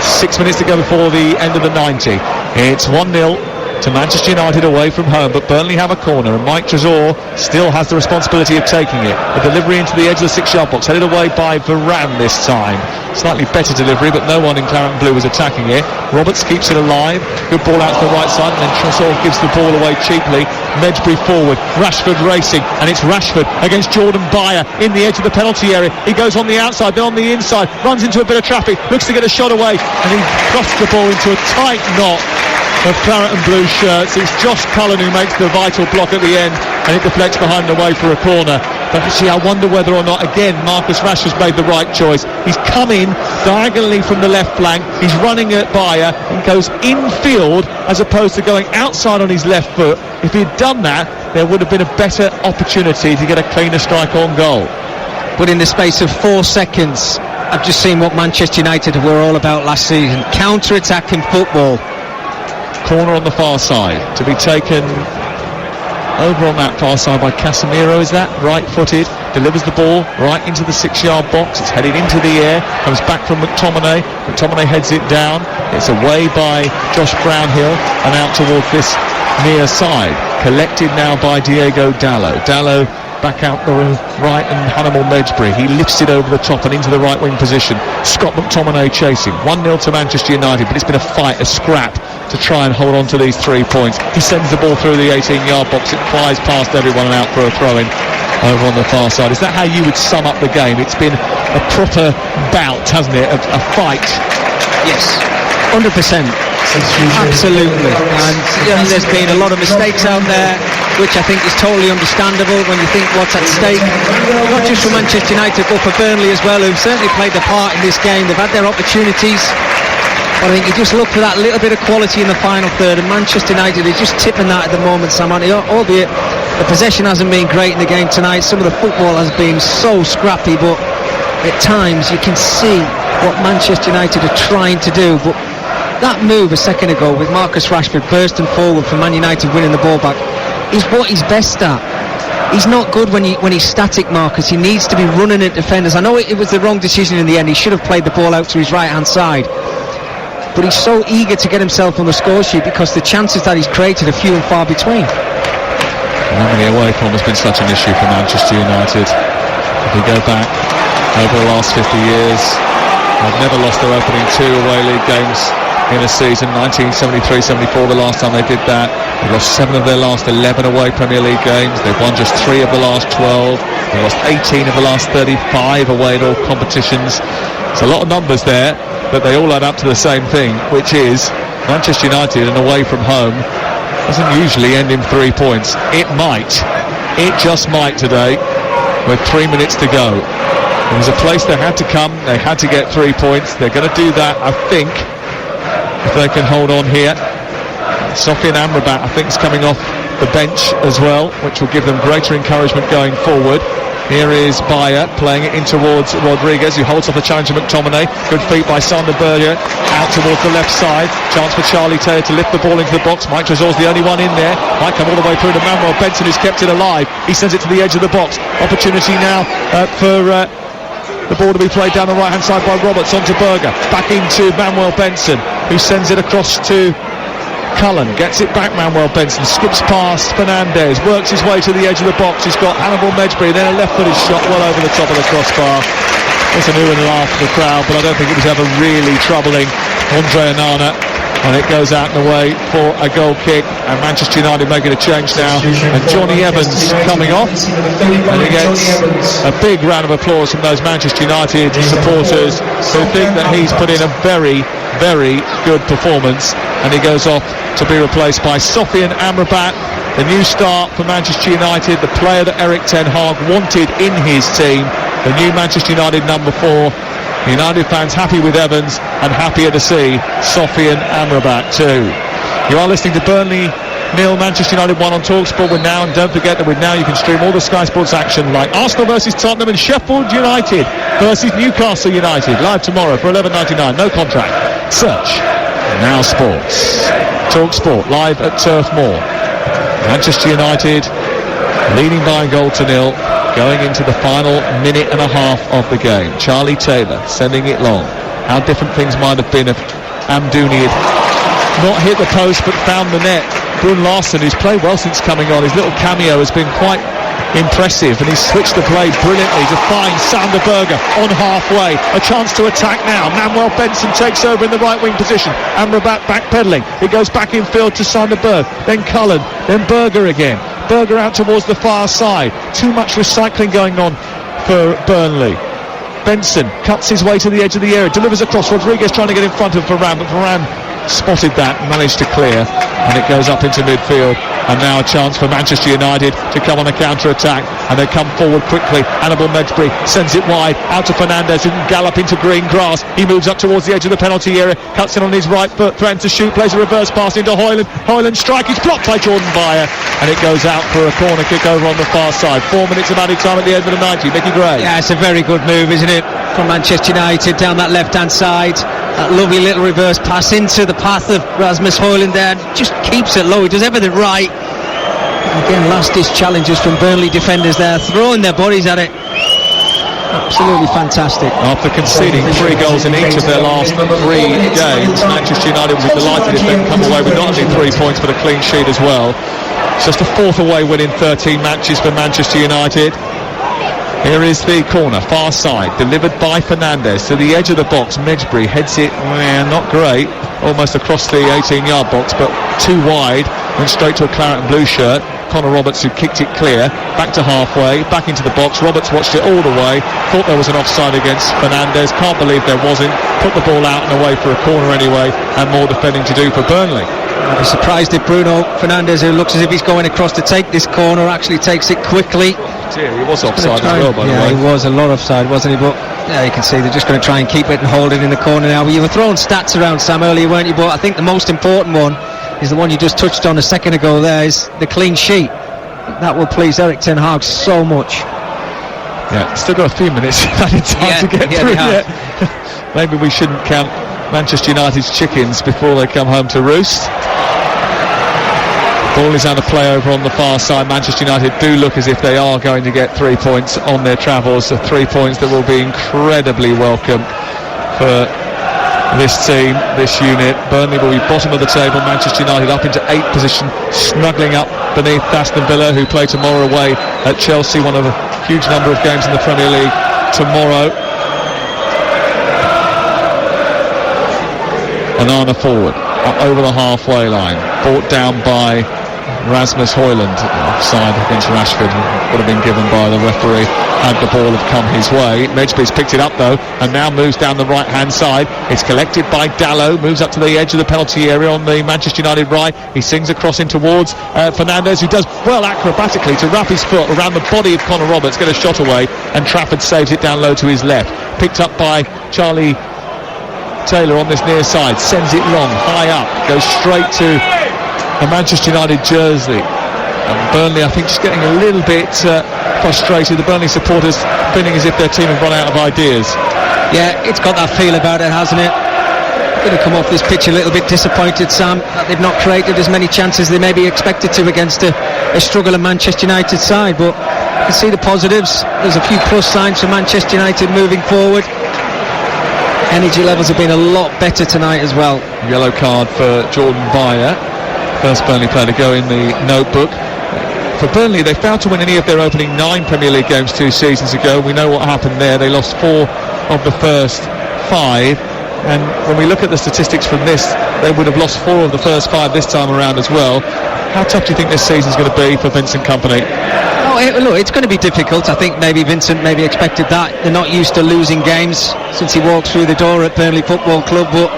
6 minutes to go before the end of the 90. It's 1-0 to Manchester United away from home, but Burnley have a corner, and Mike Trezor still has the responsibility of taking it. A delivery into the edge of the 6-yard box, headed away by Varane this time. Slightly better delivery, but no one in claret and blue was attacking it. Roberts keeps it alive. Good ball out to the right side, and then Trezor gives the ball away cheaply. Mejbri forward, Rashford racing, and it's Rashford against Jordan Bayer in the edge of the penalty area. He goes on the outside, then on the inside, runs into a bit of traffic, looks to get a shot away, and he crosses the ball into a tight knot of claret and blue shirts. It's Josh Cullen who makes the vital block at the end, and it deflects behind and away for a corner. But actually, I wonder whether or not, again, Marcus Rashford's made the right choice. He's come in diagonally from the left flank, he's running at Bayer and goes infield as opposed to going outside on his left foot. If he'd done that, there would have been a better opportunity to get a cleaner strike on goal. But in the space of 4 seconds, I've just seen what Manchester United were all about last season. Counter-attacking football. Corner on the far side to be taken over on that far side by Casemiro, is that? Right-footed, delivers the ball right into the 6-yard box. It's headed into the air, comes back from McTominay. McTominay heads it down. It's away by Josh Brownhill and out towards this near side. Collected now by Diego Dalot. Dalot back out the right, and Hannibal Medjbri, he lifts it over the top and into the right wing position. Scott McTominay chasing 1-0 to Manchester United, but it's been a fight, a scrap to try and hold on to these 3 points. He sends the ball through the 18-yard box, it flies past everyone and out for a throw-in over on the far side. Is that how you would sum up the game? It's been a proper bout, hasn't it, a fight? Yes, 100%. Absolutely. And there's been a lot of mistakes out there, which I think is totally understandable when you think what's at stake, not just for Manchester United but for Burnley as well, who've certainly played a part in this game. They've had their opportunities, but I think you just look for that little bit of quality in the final third, and Manchester United are just tipping that at the moment, Sam, albeit the possession hasn't been great in the game tonight. Some of the football has been so scrappy, but at times you can see what Manchester United are trying to do. But that move a second ago with Marcus Rashford bursting forward for Man United winning the ball back is what he's best at. He's not good when he's static, Marcus. He needs to be running at defenders. I know it was the wrong decision in the end. He should have played the ball out to his right hand side, but he's so eager to get himself on the score sheet because the chances that he's created are few and far between. How many away from has been such an issue for Manchester United? If we go back over the last 50 years, they've never lost their opening 2 away league games in a season. 1973-74 the last time they did that. They've lost 7 of their last 11 away Premier League games. They've won just 3 of the last 12. They've lost 18 of the last 35 away in all competitions. It's a lot of numbers there, but they all add up to the same thing, which is Manchester United and away from home doesn't usually end in 3 points. It might. It just might today with 3 minutes to go. It was a place they had to come. They had to get 3 points. They're going to do that, I think, if they can hold on here. Sofian Amrabat, I think, is coming off the bench as well, which will give them greater encouragement going forward. Here is Bayer playing it in towards Rodriguez, who holds off the challenge of McTominay. Good feet by Sander Berge out towards the left side. Chance for Charlie Taylor to lift the ball into the box. Mike Tresor's the only one in there. Might come all the way through to Manuel Benson, who's kept it alive. He sends it to the edge of the box. Opportunity now for the ball to be played down the right hand side by Roberts onto Berger. Back into Manuel Benson, who sends it across to Cullen. Gets it back, Manuel Benson skips past Fernandes, works his way to the edge of the box. He's got Hannibal Medjbri, then a left-footed shot well over the top of the crossbar. There's an ooh and laugh for the crowd, but I don't think it was ever really troubling Andre Onana, and it goes out and away for a goal kick. And Manchester United making a change now, and Johnny Evans coming off, and he gets a big round of applause from those Manchester United supporters who think that he's put in a very, very good performance, and he goes off to be replaced by Sofian Amrabat, the new start for Manchester United, the player that Erik ten Hag wanted in his team, the new Manchester United number 4. United fans happy with Evans and happier to see Sofian Amrabat too. You are listening to Burnley 0, Manchester United 1 on TalkSport with Now, and don't forget that with Now you can stream all the Sky Sports action like Arsenal versus Tottenham and Sheffield United versus Newcastle United live tomorrow for £11.99, no contract. Search Now Sports. TalkSport live at Turf Moor. Manchester United leading by a goal to 0 going into the final minute and a half of the game. Charlie Taylor sending it long. How different things might have been if Amdouni had not hit the post but found the net. Brun Larsen, who's played well since coming on, his little cameo has been quite impressive, and he's switched the play brilliantly to find Sander Berge on halfway. A chance to attack now. Manuel Benson takes over in the right wing position. Amrabat backpedaling. It goes back in field to Sander Berge, then Cullen, then Berger again. Berger out towards the far side. Too much recycling going on for Burnley. Benson cuts his way to the edge of the area, delivers across. Rodriguez trying to get in front of Varane, but Varane spotted that, managed to clear, and it goes up into midfield And now a chance for Manchester United to come on a counter-attack, and they come forward quickly. Hannibal Mejbri sends it wide out to Fernandes, who can gallop into green grass. He moves up towards the edge of the penalty area, cuts in on his right foot, threatens to shoot, plays a reverse pass into Højlund. Højlund's strike is blocked by Jordan Bayer, and it goes out for a corner kick over on the far side. 4 minutes of added time at the end of the 90. Mickey Gray. Yeah, it's a very good move, isn't it, from Manchester United down that left-hand side. That lovely little reverse pass into the path of Rasmus Højlund there. Just keeps it low. He does everything right. Again, last-ditch challenges from Burnley defenders there, throwing their bodies at it. Absolutely fantastic. After conceding 3 goals in each of their last 3 games, Manchester United will be delighted if they can come away with not only 3 points but a clean sheet as well. It's just a 4th away win in 13 matches for Manchester United. Here is the corner, far side, delivered by Fernandes to the edge of the box. Mejbri heads it, not great, almost across the 18-yard box, but too wide, went straight to a claret and blue shirt. Connor Roberts, who kicked it clear, back to halfway, back into the box. Roberts watched it all the way, thought there was an offside against Fernandes, can't believe there wasn't, put the ball out and away for a corner anyway, and more defending to do for Burnley. I'd be surprised if Bruno Fernandes, who looks as if he's going across to take this corner, actually takes it quickly. He was offside as well, by the way. Yeah, he was a lot offside, wasn't he? But yeah, you can see they're just going to try and keep it and hold it in the corner now. But you were throwing stats around, Sam, earlier, weren't you? But I think the most important one is the one you just touched on a second ago there, is the clean sheet. That will please Erik ten Hag so much. Yeah, still got a few minutes added time to get through yet. Maybe we shouldn't count Manchester United's chickens before they come home to roost. Ball is under play over on the far side. Manchester United do look as if they are going to get 3 points on their travels. So 3 points that will be incredibly welcome for this team, this unit. Burnley will be bottom of the table. Manchester United up into 8th position, snuggling up beneath Aston Villa, who play tomorrow away at Chelsea, one of a huge number of games in the Premier League tomorrow. Onana forward, up over the halfway line, brought down by Rasmus Højlund. Offside against Rashford would have been given by the referee had the ball have come his way. Mejbry's picked it up though, and now moves down the right hand side. It's collected by Dalot, moves up to the edge of the penalty area on the Manchester United right. He sings across in towards Fernandes, who does well acrobatically to wrap his foot around the body of Connor Roberts, get a shot away, and Trafford saves it down low to his left. Picked up by Charlie Taylor on this near side, sends it long, high up, goes straight to the Manchester United jersey. And Burnley, I think, just getting a little bit frustrated. The Burnley supporters feeling as if their team have run out of ideas. Yeah, it's got that feel about it, hasn't it? Going to come off this pitch a little bit disappointed, Sam, that they've not created as many chances they maybe expected to against a struggling Manchester United side. But you can see the positives. There's a few plus signs for Manchester United moving forward. Energy levels have been a lot better tonight as well. Yellow card for Jordan Bayer, first Burnley player to go in the notebook. For Burnley, they failed to win any of their opening 9 Premier League games 2 seasons ago. We know what happened there. They lost 4 of the first 5. And when we look at the statistics from this, they would have lost 4 of the first 5 this time around as well. How tough do you think this season's going to be for Vincent Kompany? Look, it's going to be difficult. I think maybe Vincent expected that. They're not used to losing games since he walked through the door at Burnley Football Club, but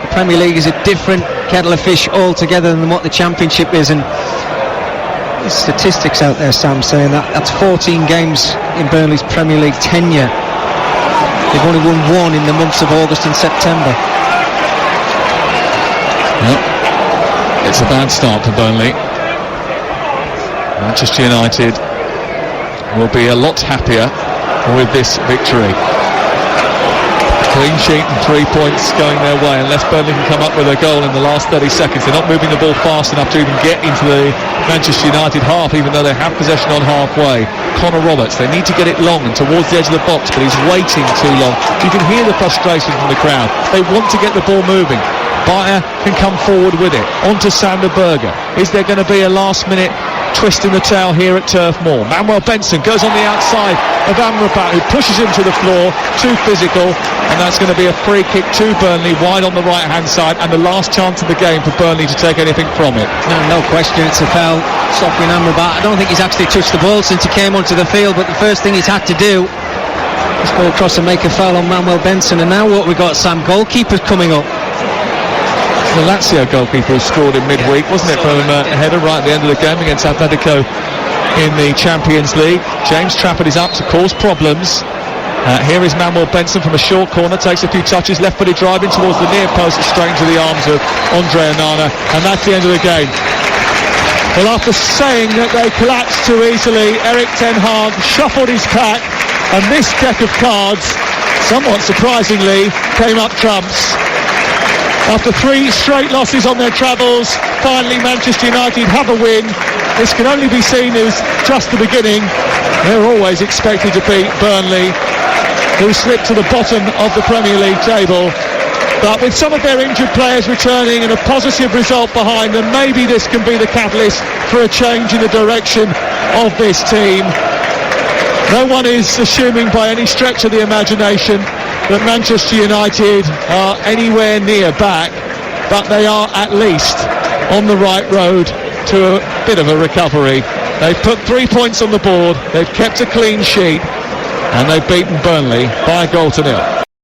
the Premier League is a different kettle of fish altogether than what the Championship is. And there's statistics out there, Sam, saying that's 14 games in Burnley's Premier League tenure. They've only won 1 in the months of August and September. Yep. It's a bad start for Burnley. Manchester United will be a lot happier with this victory. Clean sheet and 3 points going their way, unless Burnley can come up with a goal in the last 30 seconds. They're not moving the ball fast enough to even get into the Manchester United half, even though they have possession on halfway. Connor Roberts, they need to get it long and towards the edge of the box, but he's waiting too long. You can hear the frustration from the crowd. They want to get the ball moving. Bayer can come forward with it. On to Sander Berge. Is there going to be a last-minute twist in the tail here at Turf Moor? Manuel Benson goes on the outside of Amrabat, who pushes him to the floor, too physical, and that's going to be a free kick to Burnley, wide on the right-hand side, and the last chance of the game for Burnley to take anything from it. No question, it's a foul. Stopping Amrabat. I don't think he's actually touched the ball since he came onto the field, but the first thing he's had to do is go across and make a foul on Manuel Benson. And now what we've got, Sam, goalkeepers coming up. the Lazio goalkeeper who scored in midweek, wasn't it, from a header right at the end of the game against Atletico in the Champions League. James Trafford is up to cause problems. Here is Manuel Benson from a short corner, takes a few touches, left-footed driving towards the near post, straight into the arms of Andre Onana, and that's the end of the game. Well, after saying that they collapsed too easily, Erik ten Hag shuffled his pack, and this deck of cards, somewhat surprisingly, came up trumps. After 3 straight losses on their travels, finally Manchester United have a win. This can only be seen as just the beginning. They're always expected to beat Burnley, who slipped to the bottom of the Premier League table. But with some of their injured players returning and a positive result behind them, maybe this can be the catalyst for a change in the direction of this team. No one is assuming by any stretch of the imagination that Manchester United are anywhere near back, but they are at least on the right road to a bit of a recovery. They've put 3 points on the board, they've kept a clean sheet, and they've beaten Burnley by a goal to nil.